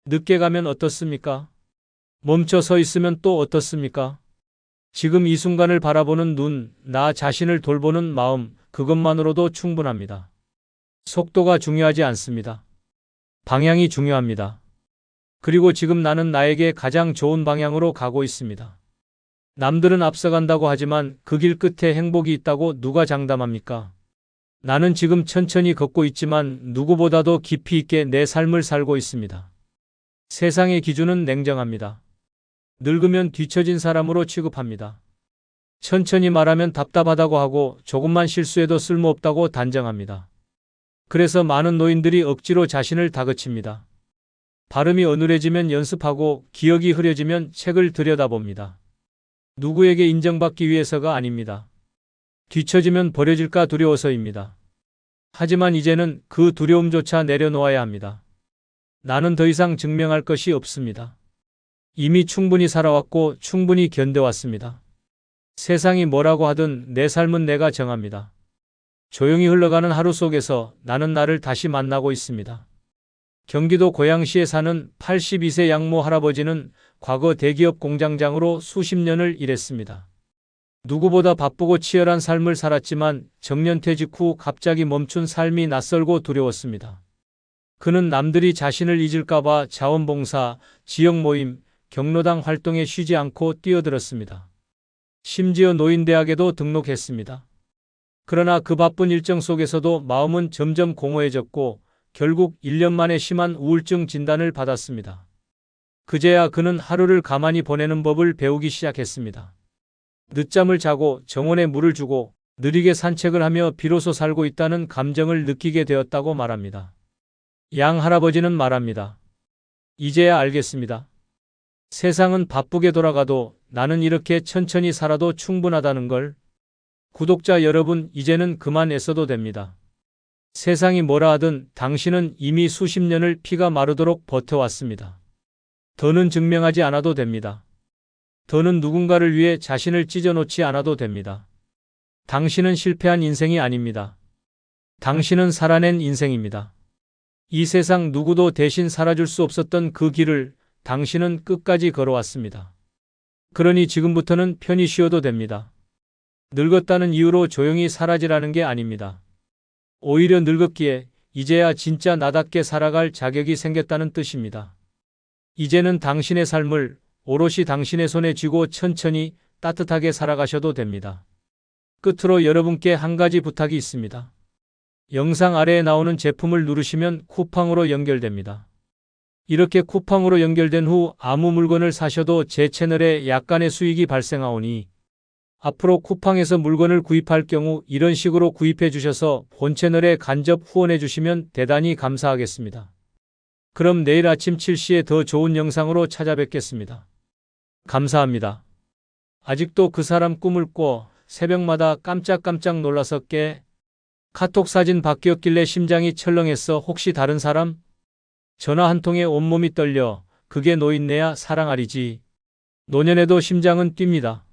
늦게 가면 어떻습니까? 멈춰 서 있으면 또 어떻습니까? 지금 이 순간을 바라보는 눈, 나 자신을 돌보는 마음, 그것만으로도 충분합니다. 속도가 중요하지 않습니다. 방향이 중요합니다. 그리고 지금 나는 나에게 가장 좋은 방향으로 가고 있습니다. 남들은 앞서간다고 하지만 그 길 끝에 행복이 있다고 누가 장담합니까? 나는 지금 천천히 걷고 있지만 누구보다도 깊이 있게 내 삶을 살고 있습니다. 세상의 기준은 냉정합니다. 늙으면 뒤처진 사람으로 취급합니다. 천천히 말하면 답답하다고 하고 조금만 실수해도 쓸모없다고 단정합니다. 그래서 많은 노인들이 억지로 자신을 다그칩니다. 발음이 어눌해지면 연습하고 기억이 흐려지면 책을 들여다봅니다. 누구에게 인정받기 위해서가 아닙니다. 뒤처지면 버려질까 두려워서입니다. 하지만 이제는 그 두려움조차 내려놓아야 합니다. 나는 더 이상 증명할 것이 없습니다. 이미 충분히 살아왔고 충분히 견뎌왔습니다. 세상이 뭐라고 하든 내 삶은 내가 정합니다. 조용히 흘러가는 하루 속에서 나는 나를 다시 만나고 있습니다. 경기도 고양시에 사는 82세 양모 할아버지는 과거 대기업 공장장으로 수십 년을 일했습니다. 누구보다 바쁘고 치열한 삶을 살았지만 정년퇴직 후 갑자기 멈춘 삶이 낯설고 두려웠습니다. 그는 남들이 자신을 잊을까봐 자원봉사, 지역 모임, 경로당 활동에 쉬지 않고 뛰어들었습니다. 심지어 노인대학에도 등록했습니다. 그러나 그 바쁜 일정 속에서도 마음은 점점 공허해졌고 결국 1년 만에 심한 우울증 진단을 받았습니다. 그제야 그는 하루를 가만히 보내는 법을 배우기 시작했습니다. 늦잠을 자고 정원에 물을 주고 느리게 산책을 하며 비로소 살고 있다는 감정을 느끼게 되었다고 말합니다. 양 할아버지는 말합니다. 이제야 알겠습니다. 세상은 바쁘게 돌아가도 나는 이렇게 천천히 살아도 충분하다는 걸. 구독자 여러분, 이제는 그만 애써도 됩니다. 세상이 뭐라 하든 당신은 이미 수십 년을 피가 마르도록 버텨왔습니다. 더는 증명하지 않아도 됩니다. 더는 누군가를 위해 자신을 찢어놓지 않아도 됩니다. 당신은 실패한 인생이 아닙니다. 당신은 살아낸 인생입니다. 이 세상 누구도 대신 살아줄 수 없었던 그 길을 당신은 끝까지 걸어왔습니다. 그러니 지금부터는 편히 쉬어도 됩니다. 늙었다는 이유로 조용히 사라지라는 게 아닙니다. 오히려 늙었기에 이제야 진짜 나답게 살아갈 자격이 생겼다는 뜻입니다. 이제는 당신의 삶을 오롯이 당신의 손에 쥐고 천천히 따뜻하게 살아가셔도 됩니다. 끝으로 여러분께 한 가지 부탁이 있습니다. 영상 아래에 나오는 제품을 누르시면 쿠팡으로 연결됩니다. 이렇게 쿠팡으로 연결된 후 아무 물건을 사셔도 제 채널에 약간의 수익이 발생하오니 앞으로 쿠팡에서 물건을 구입할 경우 이런 식으로 구입해 주셔서 본 채널에 간접 후원해 주시면 대단히 감사하겠습니다. 그럼 내일 아침 7시에 더 좋은 영상으로 찾아뵙겠습니다. 감사합니다. 아직도 그 사람 꿈을 꿔 새벽마다 깜짝깜짝 놀라서 깨. 카톡 사진 바뀌었길래 심장이 철렁했어. 혹시 다른 사람? 전화 한 통에 온몸이 떨려. 그게 노인네야 사랑아리지. 노년에도 심장은 뜁니다.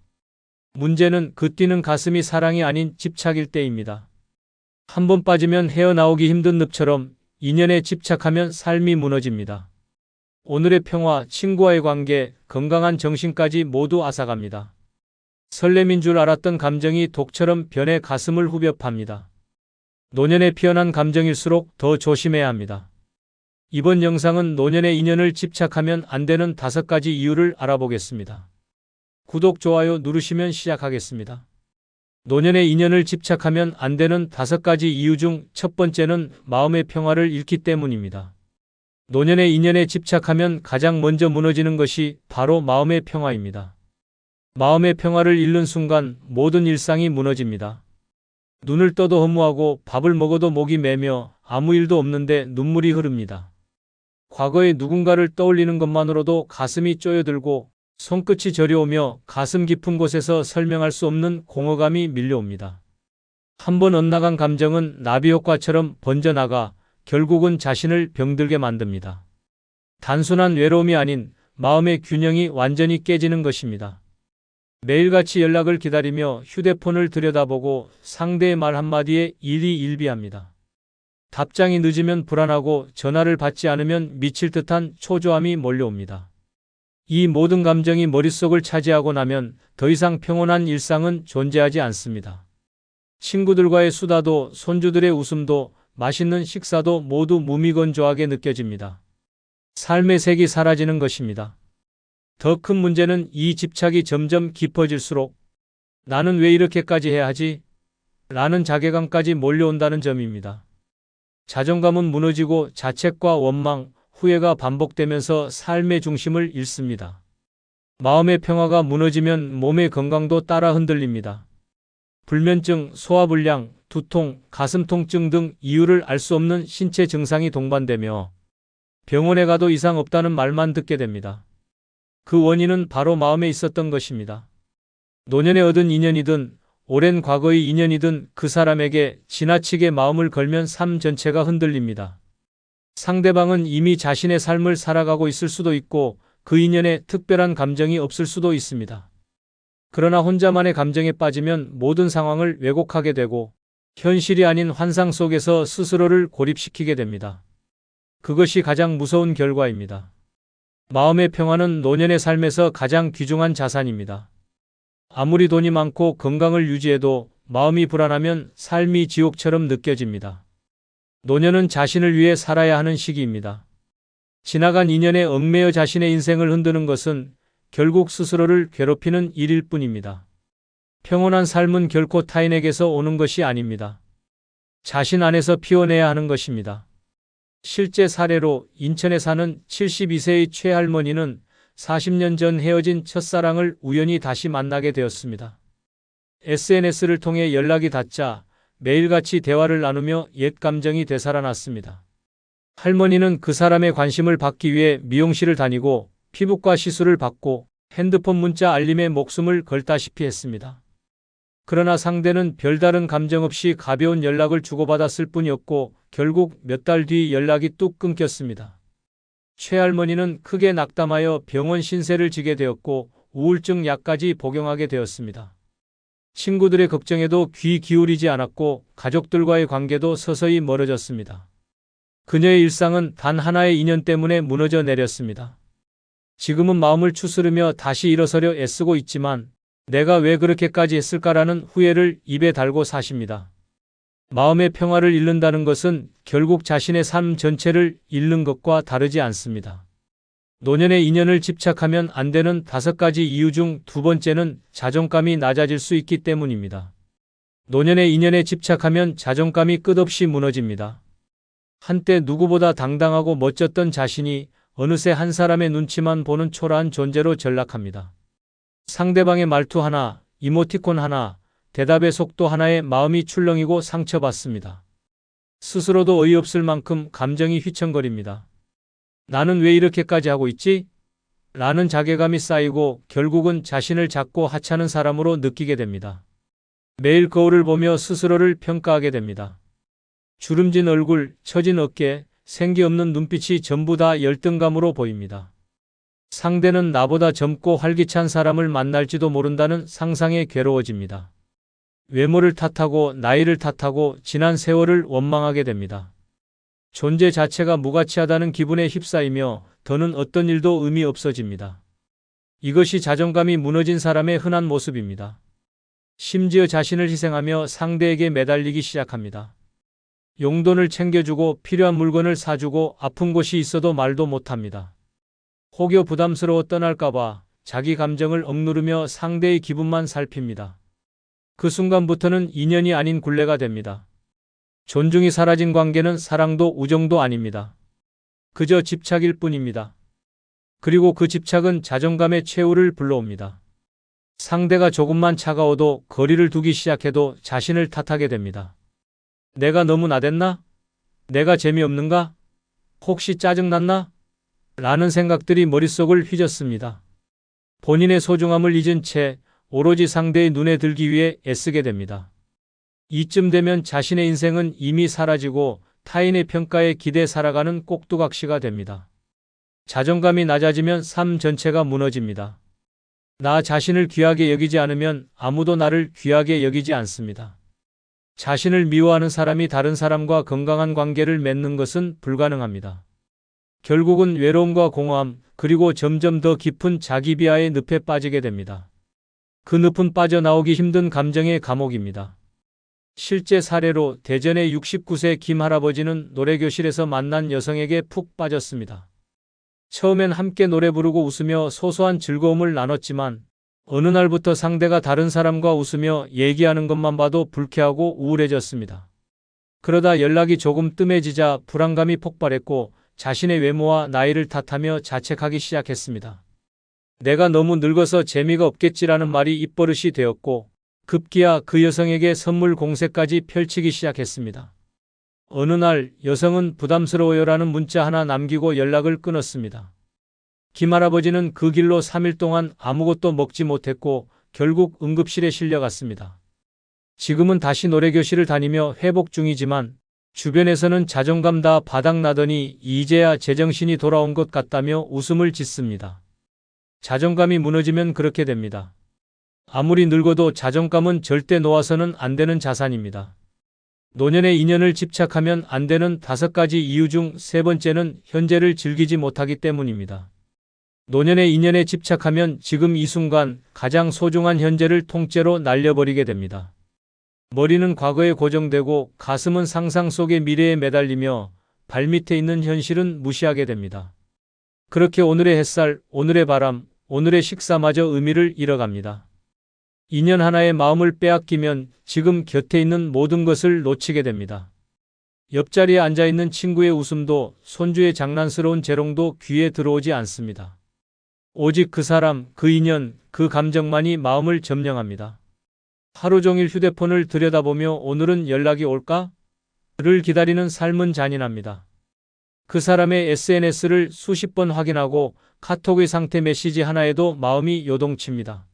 문제는 그 뛰는 가슴이 사랑이 아닌 집착일 때입니다. 한 번 빠지면 헤어나오기 힘든 늪처럼 인연에 집착하면 삶이 무너집니다. 오늘의 평화, 친구와의 관계, 건강한 정신까지 모두 앗아갑니다. 설렘인 줄 알았던 감정이 독처럼 변해 가슴을 후벼 팝니다. 노년에 피어난 감정일수록 더 조심해야 합니다. 이번 영상은 노년의 인연을 집착하면 안 되는 5가지 이유를 알아보겠습니다. 구독, 좋아요 누르시면 시작하겠습니다. 노년의 인연을 집착하면 안 되는 5가지 이유 중 첫 번째는 마음의 평화를 잃기 때문입니다. 노년의 인연에 집착하면 가장 먼저 무너지는 것이 바로 마음의 평화입니다. 마음의 평화를 잃는 순간 모든 일상이 무너집니다. 눈을 떠도 허무하고 밥을 먹어도 목이 메며 아무 일도 없는데 눈물이 흐릅니다. 과거의 누군가를 떠올리는 것만으로도 가슴이 쪼여들고 손끝이 저려오며 가슴 깊은 곳에서 설명할 수 없는 공허감이 밀려옵니다. 한번 엇나간 감정은 나비 효과처럼 번져나가 결국은 자신을 병들게 만듭니다. 단순한 외로움이 아닌 마음의 균형이 완전히 깨지는 것입니다. 매일같이 연락을 기다리며 휴대폰을 들여다보고 상대의 말 한마디에 일이 일비합니다. 답장이 늦으면 불안하고 전화를 받지 않으면 미칠 듯한 초조함이 몰려옵니다. 이 모든 감정이 머릿속을 차지하고 나면 더 이상 평온한 일상은 존재하지 않습니다. 친구들과의 수다도 손주들의 웃음도 맛있는 식사도 모두 무미건조하게 느껴집니다. 삶의 색이 사라지는 것입니다. 더 큰 문제는 이 집착이 점점 깊어질수록 나는 왜 이렇게까지 해야 하지? 라는 자괴감까지 몰려온다는 점입니다. 자존감은 무너지고 자책과 원망, 후회가 반복되면서 삶의 중심을 잃습니다. 마음의 평화가 무너지면 몸의 건강도 따라 흔들립니다. 불면증, 소화불량, 두통, 가슴 통증 등 이유를 알 수 없는 신체 증상이 동반되며 병원에 가도 이상 없다는 말만 듣게 됩니다. 그 원인은 바로 마음에 있었던 것입니다. 노년에 얻은 인연이든 오랜 과거의 인연이든 그 사람에게 지나치게 마음을 걸면 삶 전체가 흔들립니다. 상대방은 이미 자신의 삶을 살아가고 있을 수도 있고 그 인연에 특별한 감정이 없을 수도 있습니다. 그러나 혼자만의 감정에 빠지면 모든 상황을 왜곡하게 되고 현실이 아닌 환상 속에서 스스로를 고립시키게 됩니다. 그것이 가장 무서운 결과입니다. 마음의 평화는 노년의 삶에서 가장 귀중한 자산입니다. 아무리 돈이 많고 건강을 유지해도 마음이 불안하면 삶이 지옥처럼 느껴집니다. 노년은 자신을 위해 살아야 하는 시기입니다. 지나간 인연에 얽매여 자신의 인생을 흔드는 것은 결국 스스로를 괴롭히는 일일 뿐입니다. 평온한 삶은 결코 타인에게서 오는 것이 아닙니다. 자신 안에서 피워내야 하는 것입니다. 실제 사례로 인천에 사는 72세의 최할머니는 40년 전 헤어진 첫사랑을 우연히 다시 만나게 되었습니다. SNS를 통해 연락이 닿자 매일같이 대화를 나누며 옛 감정이 되살아났습니다. 할머니는 그 사람의 관심을 받기 위해 미용실을 다니고 피부과 시술을 받고 핸드폰 문자 알림에 목숨을 걸다시피 했습니다. 그러나 상대는 별다른 감정 없이 가벼운 연락을 주고받았을 뿐이었고 결국 몇 달 뒤 연락이 뚝 끊겼습니다. 최할머니는 크게 낙담하여 병원 신세를 지게 되었고 우울증 약까지 복용하게 되었습니다. 친구들의 걱정에도 귀 기울이지 않았고 가족들과의 관계도 서서히 멀어졌습니다. 그녀의 일상은 단 하나의 인연 때문에 무너져 내렸습니다. 지금은 마음을 추스르며 다시 일어서려 애쓰고 있지만 내가 왜 그렇게까지 했을까라는 후회를 입에 달고 사십니다. 마음의 평화를 잃는다는 것은 결국 자신의 삶 전체를 잃는 것과 다르지 않습니다. 노년의 인연을 집착하면 안 되는 5가지 이유 중 두 번째는 자존감이 낮아질 수 있기 때문입니다. 노년의 인연에 집착하면 자존감이 끝없이 무너집니다. 한때 누구보다 당당하고 멋졌던 자신이 어느새 한 사람의 눈치만 보는 초라한 존재로 전락합니다. 상대방의 말투 하나, 이모티콘 하나, 대답의 속도 하나에 마음이 출렁이고 상처받습니다. 스스로도 어이없을 만큼 감정이 휘청거립니다. 나는 왜 이렇게까지 하고 있지? 라는 자괴감이 쌓이고 결국은 자신을 작고 하찮은 사람으로 느끼게 됩니다. 매일 거울을 보며 스스로를 평가하게 됩니다. 주름진 얼굴, 처진 어깨, 생기 없는 눈빛이 전부 다 열등감으로 보입니다. 상대는 나보다 젊고 활기찬 사람을 만날지도 모른다는 상상에 괴로워집니다. 외모를 탓하고 나이를 탓하고 지난 세월을 원망하게 됩니다. 존재 자체가 무가치하다는 기분에 휩싸이며 더는 어떤 일도 의미 없어집니다. 이것이 자존감이 무너진 사람의 흔한 모습입니다. 심지어 자신을 희생하며 상대에게 매달리기 시작합니다. 용돈을 챙겨주고 필요한 물건을 사주고 아픈 곳이 있어도 말도 못합니다. 혹여 부담스러워 떠날까봐 자기 감정을 억누르며 상대의 기분만 살핍니다. 그 순간부터는 인연이 아닌 굴레가 됩니다. 존중이 사라진 관계는 사랑도 우정도 아닙니다. 그저 집착일 뿐입니다. 그리고 그 집착은 자존감의 최후를 불러옵니다. 상대가 조금만 차가워도 거리를 두기 시작해도 자신을 탓하게 됩니다. 내가 너무 나댔나? 내가 재미없는가? 혹시 짜증났나? 라는 생각들이 머릿속을 휘젓습니다. 본인의 소중함을 잊은 채 오로지 상대의 눈에 들기 위해 애쓰게 됩니다. 이쯤 되면 자신의 인생은 이미 사라지고 타인의 평가에 기대 살아가는 꼭두각시가 됩니다. 자존감이 낮아지면 삶 전체가 무너집니다. 나 자신을 귀하게 여기지 않으면 아무도 나를 귀하게 여기지 않습니다. 자신을 미워하는 사람이 다른 사람과 건강한 관계를 맺는 것은 불가능합니다. 결국은 외로움과 공허함, 그리고 점점 더 깊은 자기 비하의 늪에 빠지게 됩니다. 그 늪은 빠져나오기 힘든 감정의 감옥입니다. 실제 사례로 대전의 69세 김 할아버지는 노래교실에서 만난 여성에게 푹 빠졌습니다. 처음엔 함께 노래 부르고 웃으며 소소한 즐거움을 나눴지만 어느 날부터 상대가 다른 사람과 웃으며 얘기하는 것만 봐도 불쾌하고 우울해졌습니다. 그러다 연락이 조금 뜸해지자 불안감이 폭발했고 자신의 외모와 나이를 탓하며 자책하기 시작했습니다. 내가 너무 늙어서 재미가 없겠지라는 말이 입버릇이 되었고 급기야 그 여성에게 선물 공세까지 펼치기 시작했습니다. 어느 날 여성은 부담스러워요라는 문자 하나 남기고 연락을 끊었습니다. 김 할아버지는 그 길로 3일 동안 아무것도 먹지 못했고 결국 응급실에 실려갔습니다. 지금은 다시 노래교실을 다니며 회복 중이지만 주변에서는 자존감 다 바닥나더니 이제야 제정신이 돌아온 것 같다며 웃음을 짓습니다. 자존감이 무너지면 그렇게 됩니다. 아무리 늙어도 자존감은 절대 놓아서는 안 되는 자산입니다. 노년의 인연을 집착하면 안 되는 5가지 이유 중 3번째는 현재를 즐기지 못하기 때문입니다. 노년의 인연에 집착하면 지금 이 순간 가장 소중한 현재를 통째로 날려버리게 됩니다. 머리는 과거에 고정되고 가슴은 상상 속의 미래에 매달리며 발밑에 있는 현실은 무시하게 됩니다. 그렇게 오늘의 햇살, 오늘의 바람, 오늘의 식사마저 의미를 잃어갑니다. 인연 하나의 마음을 빼앗기면 지금 곁에 있는 모든 것을 놓치게 됩니다. 옆자리에 앉아있는 친구의 웃음도 손주의 장난스러운 재롱도 귀에 들어오지 않습니다. 오직 그 사람, 그 인연, 그 감정만이 마음을 점령합니다. 하루 종일 휴대폰을 들여다보며 오늘은 연락이 올까? 를 기다리는 삶은 잔인합니다. 그 사람의 SNS를 수십 번 확인하고 카톡의 상태 메시지 하나에도 마음이 요동칩니다.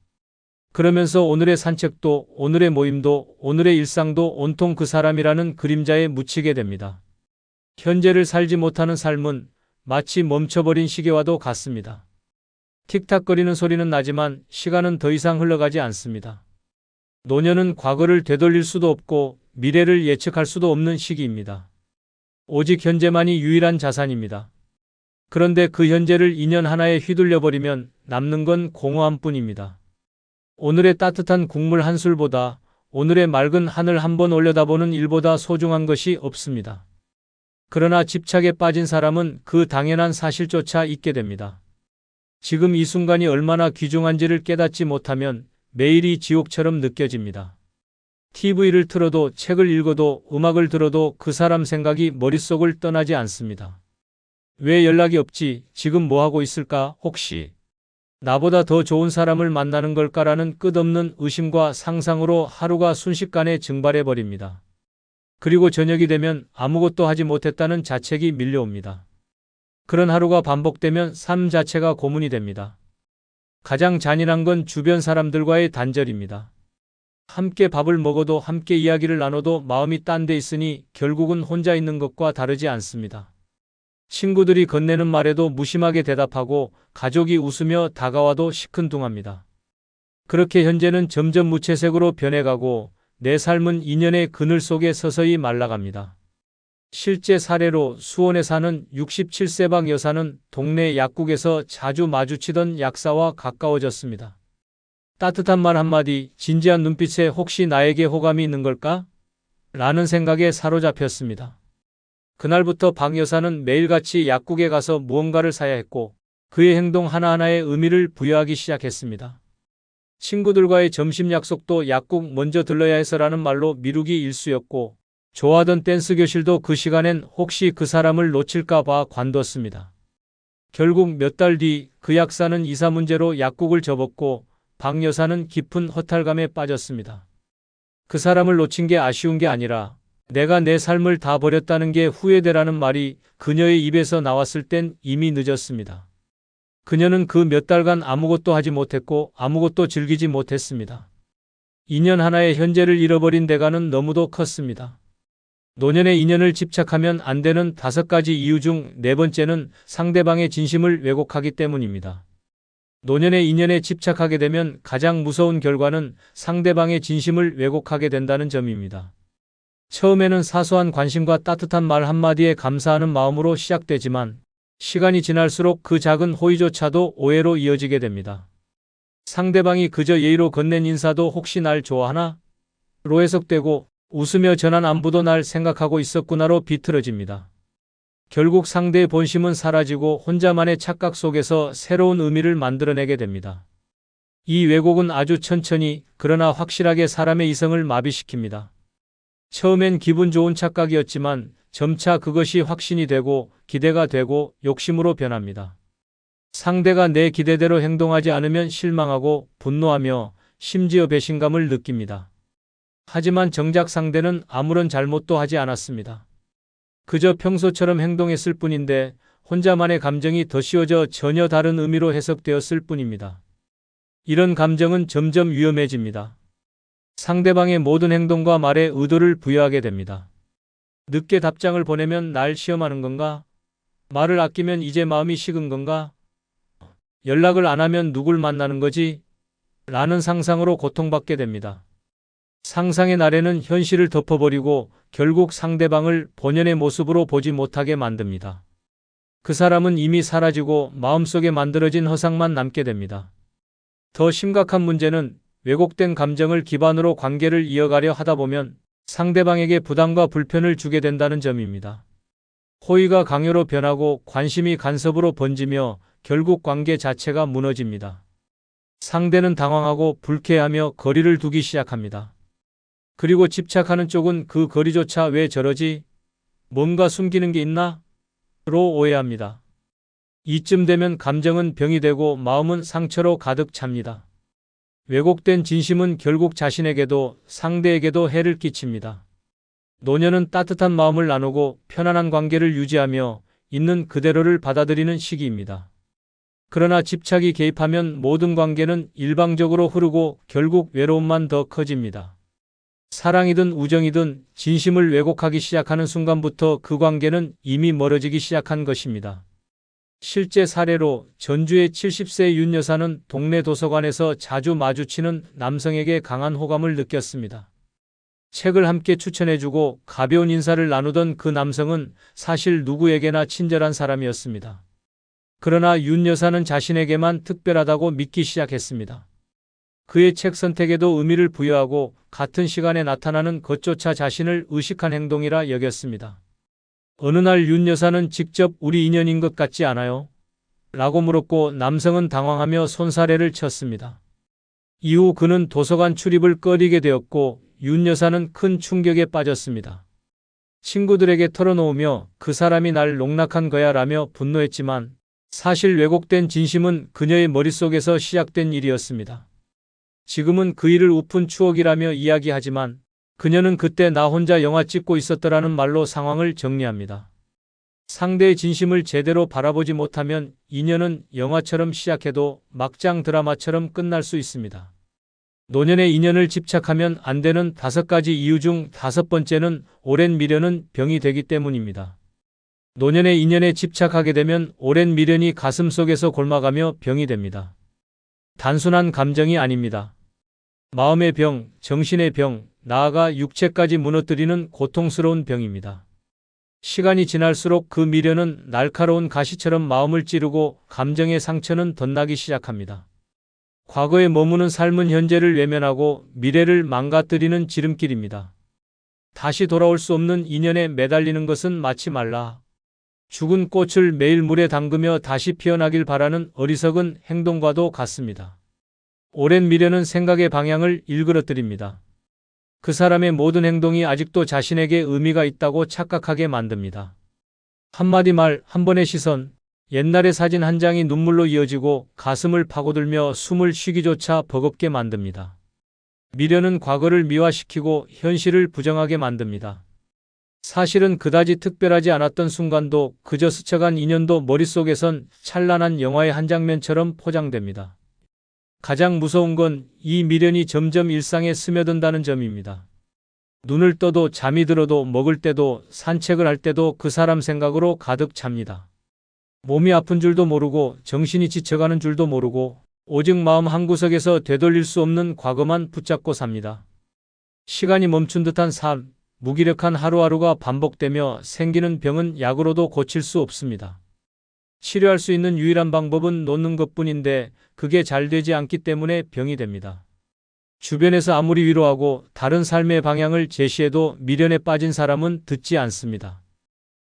그러면서 오늘의 산책도, 오늘의 모임도, 오늘의 일상도 온통 그 사람이라는 그림자에 묻히게 됩니다. 현재를 살지 못하는 삶은 마치 멈춰버린 시계와도 같습니다. 틱탁거리는 소리는 나지만 시간은 더 이상 흘러가지 않습니다. 노년은 과거를 되돌릴 수도 없고 미래를 예측할 수도 없는 시기입니다. 오직 현재만이 유일한 자산입니다. 그런데 그 현재를 인연 하나에 휘둘려버리면 남는 건 공허함뿐입니다. 오늘의 따뜻한 국물 한 술보다 오늘의 맑은 하늘 한 번 올려다보는 일보다 소중한 것이 없습니다. 그러나 집착에 빠진 사람은 그 당연한 사실조차 잊게 됩니다. 지금 이 순간이 얼마나 귀중한지를 깨닫지 못하면 매일이 지옥처럼 느껴집니다. TV를 틀어도 책을 읽어도 음악을 들어도 그 사람 생각이 머릿속을 떠나지 않습니다. 왜 연락이 없지? 지금 뭐하고 있을까? 혹시 나보다 더 좋은 사람을 만나는 걸까라는 끝없는 의심과 상상으로 하루가 순식간에 증발해버립니다. 그리고 저녁이 되면 아무것도 하지 못했다는 자책이 밀려옵니다. 그런 하루가 반복되면 삶 자체가 고문이 됩니다. 가장 잔인한 건 주변 사람들과의 단절입니다. 함께 밥을 먹어도 함께 이야기를 나눠도 마음이 딴 데 있으니 결국은 혼자 있는 것과 다르지 않습니다. 친구들이 건네는 말에도 무심하게 대답하고 가족이 웃으며 다가와도 시큰둥합니다. 그렇게 현재는 점점 무채색으로 변해가고 내 삶은 인연의 그늘 속에 서서히 말라갑니다. 실제 사례로 수원에 사는 67세방 여사는 동네 약국에서 자주 마주치던 약사와 가까워졌습니다. 따뜻한 말 한마디, 진지한 눈빛에 혹시 나에게 호감이 있는 걸까? 라는 생각에 사로잡혔습니다. 그날부터 박 여사는 매일같이 약국에 가서 무언가를 사야 했고 그의 행동 하나하나에 의미를 부여하기 시작했습니다. 친구들과의 점심 약속도 약국 먼저 들러야 해서라는 말로 미루기 일쑤였고 좋아하던 댄스 교실도 그 시간엔 혹시 그 사람을 놓칠까 봐 관뒀습니다. 결국 몇 달 뒤 그 약사는 이사 문제로 약국을 접었고 박 여사는 깊은 허탈감에 빠졌습니다. 그 사람을 놓친 게 아쉬운 게 아니라 내가 내 삶을 다 버렸다는 게 후회되라는 말이 그녀의 입에서 나왔을 땐 이미 늦었습니다. 그녀는 그 몇 달간 아무것도 하지 못했고 아무것도 즐기지 못했습니다. 인연 하나의 현재를 잃어버린 대가는 너무도 컸습니다. 노년의 인연을 집착하면 안 되는 5가지 이유 중 4번째는 상대방의 진심을 왜곡하기 때문입니다. 노년의 인연에 집착하게 되면 가장 무서운 결과는 상대방의 진심을 왜곡하게 된다는 점입니다. 처음에는 사소한 관심과 따뜻한 말 한마디에 감사하는 마음으로 시작되지만 시간이 지날수록 그 작은 호의조차도 오해로 이어지게 됩니다. 상대방이 그저 예의로 건넨 인사도 혹시 날 좋아하나? 로 해석되고 웃으며 전한 안부도 날 생각하고 있었구나로 비틀어집니다. 결국 상대의 본심은 사라지고 혼자만의 착각 속에서 새로운 의미를 만들어내게 됩니다. 이 왜곡은 아주 천천히 그러나 확실하게 사람의 이성을 마비시킵니다. 처음엔 기분 좋은 착각이었지만 점차 그것이 확신이 되고 기대가 되고 욕심으로 변합니다. 상대가 내 기대대로 행동하지 않으면 실망하고 분노하며 심지어 배신감을 느낍니다. 하지만 정작 상대는 아무런 잘못도 하지 않았습니다. 그저 평소처럼 행동했을 뿐인데 혼자만의 감정이 더 씌워져 전혀 다른 의미로 해석되었을 뿐입니다. 이런 감정은 점점 위험해집니다. 상대방의 모든 행동과 말에 의도를 부여하게 됩니다. 늦게 답장을 보내면 날 시험하는 건가? 말을 아끼면 이제 마음이 식은 건가? 연락을 안 하면 누굴 만나는 거지? 라는 상상으로 고통받게 됩니다. 상상의 날에는 현실을 덮어버리고 결국 상대방을 본연의 모습으로 보지 못하게 만듭니다. 그 사람은 이미 사라지고 마음속에 만들어진 허상만 남게 됩니다. 더 심각한 문제는 왜곡된 감정을 기반으로 관계를 이어가려 하다 보면 상대방에게 부담과 불편을 주게 된다는 점입니다. 호의가 강요로 변하고 관심이 간섭으로 번지며 결국 관계 자체가 무너집니다. 상대는 당황하고 불쾌하며 거리를 두기 시작합니다. 그리고 집착하는 쪽은 그 거리조차 왜 저러지? 뭔가 숨기는 게 있나? 로 오해합니다. 이쯤 되면 감정은 병이 되고 마음은 상처로 가득 찹니다. 왜곡된 진심은 결국 자신에게도 상대에게도 해를 끼칩니다. 노년은 따뜻한 마음을 나누고 편안한 관계를 유지하며 있는 그대로를 받아들이는 시기입니다. 그러나 집착이 개입하면 모든 관계는 일방적으로 흐르고 결국 외로움만 더 커집니다. 사랑이든 우정이든 진심을 왜곡하기 시작하는 순간부터 그 관계는 이미 멀어지기 시작한 것입니다. 실제 사례로 전주의 70세 윤 여사는 동네 도서관에서 자주 마주치는 남성에게 강한 호감을 느꼈습니다. 책을 함께 추천해주고 가벼운 인사를 나누던 그 남성은 사실 누구에게나 친절한 사람이었습니다. 그러나 윤 여사는 자신에게만 특별하다고 믿기 시작했습니다. 그의 책 선택에도 의미를 부여하고 같은 시간에 나타나는 것조차 자신을 의식한 행동이라 여겼습니다. 어느 날 윤 여사는 직접 우리 인연인 것 같지 않아요? 라고 물었고 남성은 당황하며 손사래를 쳤습니다. 이후 그는 도서관 출입을 꺼리게 되었고 윤 여사는 큰 충격에 빠졌습니다. 친구들에게 털어놓으며 그 사람이 날 농락한 거야 라며 분노했지만 사실 왜곡된 진심은 그녀의 머릿속에서 시작된 일이었습니다. 지금은 그 일을 우픈 추억이라며 이야기하지만 그녀는 그때 나 혼자 영화 찍고 있었더라는 말로 상황을 정리합니다. 상대의 진심을 제대로 바라보지 못하면 인연은 영화처럼 시작해도 막장 드라마처럼 끝날 수 있습니다. 노년의 인연을 집착하면 안 되는 5가지 이유 중 5번째는 오랜 미련은 병이 되기 때문입니다. 노년의 인연에 집착하게 되면 오랜 미련이 가슴속에서 골마가며 병이 됩니다. 단순한 감정이 아닙니다. 마음의 병, 정신의 병, 나아가 육체까지 무너뜨리는 고통스러운 병입니다. 시간이 지날수록 그 미련은 날카로운 가시처럼 마음을 찌르고 감정의 상처는 덧나기 시작합니다. 과거에 머무는 삶은 현재를 외면하고 미래를 망가뜨리는 지름길입니다. 다시 돌아올 수 없는 인연에 매달리는 것은 마치 말라 죽은 꽃을 매일 물에 담그며 다시 피어나길 바라는 어리석은 행동과도 같습니다. 오랜 미련은 생각의 방향을 일그러뜨립니다. 그 사람의 모든 행동이 아직도 자신에게 의미가 있다고 착각하게 만듭니다. 한마디 말, 한 번의 시선, 옛날의 사진 한 장이 눈물로 이어지고 가슴을 파고들며 숨을 쉬기조차 버겁게 만듭니다. 미련은 과거를 미화시키고 현실을 부정하게 만듭니다. 사실은 그다지 특별하지 않았던 순간도 그저 스쳐간 인연도 머릿속에선 찬란한 영화의 한 장면처럼 포장됩니다. 가장 무서운 건 이 미련이 점점 일상에 스며든다는 점입니다. 눈을 떠도 잠이 들어도 먹을 때도 산책을 할 때도 그 사람 생각으로 가득 찹니다. 몸이 아픈 줄도 모르고 정신이 지쳐가는 줄도 모르고 오직 마음 한구석에서 되돌릴 수 없는 과거만 붙잡고 삽니다. 시간이 멈춘 듯한 삶, 무기력한 하루하루가 반복되며 생기는 병은 약으로도 고칠 수 없습니다. 치료할 수 있는 유일한 방법은 놓는 것뿐인데 그게 잘 되지 않기 때문에 병이 됩니다. 주변에서 아무리 위로하고 다른 삶의 방향을 제시해도 미련에 빠진 사람은 듣지 않습니다.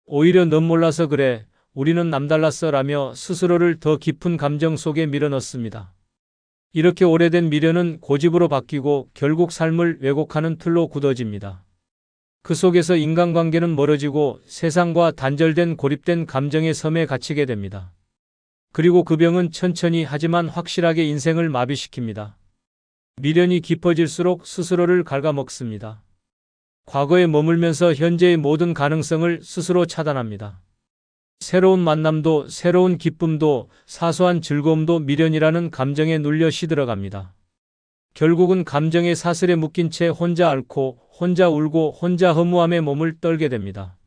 오히려 넌 몰라서 그래, 우리는 남달랐어 라며 스스로를 더 깊은 감정 속에 밀어넣습니다. 이렇게 오래된 미련은 고집으로 바뀌고 결국 삶을 왜곡하는 틀로 굳어집니다. 그 속에서 인간관계는 멀어지고 세상과 단절된 고립된 감정의 섬에 갇히게 됩니다. 그리고 그 병은 천천히 하지만 확실하게 인생을 마비시킵니다. 미련이 깊어질수록 스스로를 갉아먹습니다. 과거에 머물면서 현재의 모든 가능성을 스스로 차단합니다. 새로운 만남도 새로운 기쁨도 사소한 즐거움도 미련이라는 감정에 눌려 시들어갑니다. 결국은 감정의 사슬에 묶인 채 혼자 앓고 혼자 울고 혼자 허무함에 몸을 떨게 됩니다.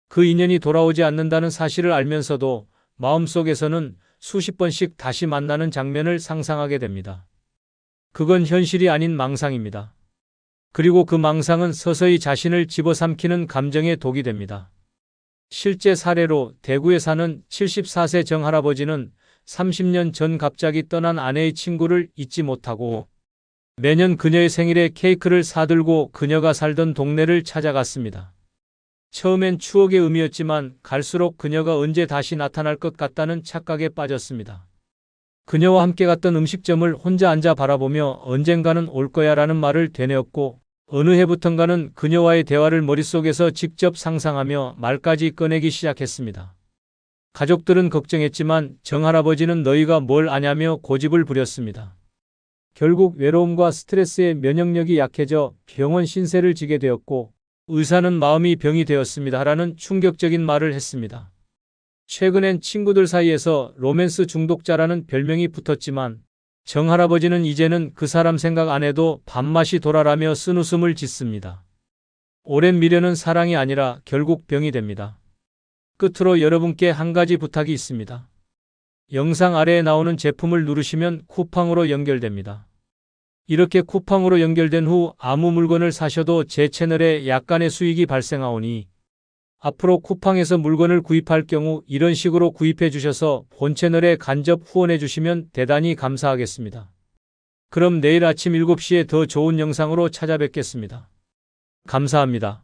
그 인연이 돌아오지 않는다는 사실을 알면서도 마음속에서는 수십 번씩 다시 만나는 장면을 상상하게 됩니다. 그건 현실이 아닌 망상입니다. 그리고 그 망상은 서서히 자신을 집어삼키는 감정의 독이 됩니다. 실제 사례로 대구에 사는 74세 정할아버지는 30년 전 갑자기 떠난 아내의 친구를 잊지 못하고 매년 그녀의 생일에 케이크를 사들고 그녀가 살던 동네를 찾아갔습니다. 처음엔 추억의 의미였지만 갈수록 그녀가 언제 다시 나타날 것 같다는 착각에 빠졌습니다. 그녀와 함께 갔던 음식점을 혼자 앉아 바라보며 언젠가는 올 거야라는 말을 되뇌었고 어느 해부턴가는 그녀와의 대화를 머릿속에서 직접 상상하며 말까지 꺼내기 시작했습니다. 가족들은 걱정했지만 정할아버지는 너희가 뭘 아냐며 고집을 부렸습니다. 결국 외로움과 스트레스에 면역력이 약해져 병원 신세를 지게 되었고 의사는 마음이 병이 되었습니다라는 충격적인 말을 했습니다. 최근엔 친구들 사이에서 로맨스 중독자라는 별명이 붙었지만 정할아버지는 이제는 그 사람 생각 안 해도 밥맛이 돌아라며 쓴웃음을 짓습니다. 오랜 미련은 사랑이 아니라 결국 병이 됩니다. 끝으로 여러분께 한 가지 부탁이 있습니다. 영상 아래에 나오는 제품을 누르시면 쿠팡으로 연결됩니다. 이렇게 쿠팡으로 연결된 후 아무 물건을 사셔도 제 채널에 약간의 수익이 발생하오니 앞으로 쿠팡에서 물건을 구입할 경우 이런 식으로 구입해 주셔서 본 채널에 간접 후원해 주시면 대단히 감사하겠습니다. 그럼 내일 아침 7시에 더 좋은 영상으로 찾아뵙겠습니다. 감사합니다.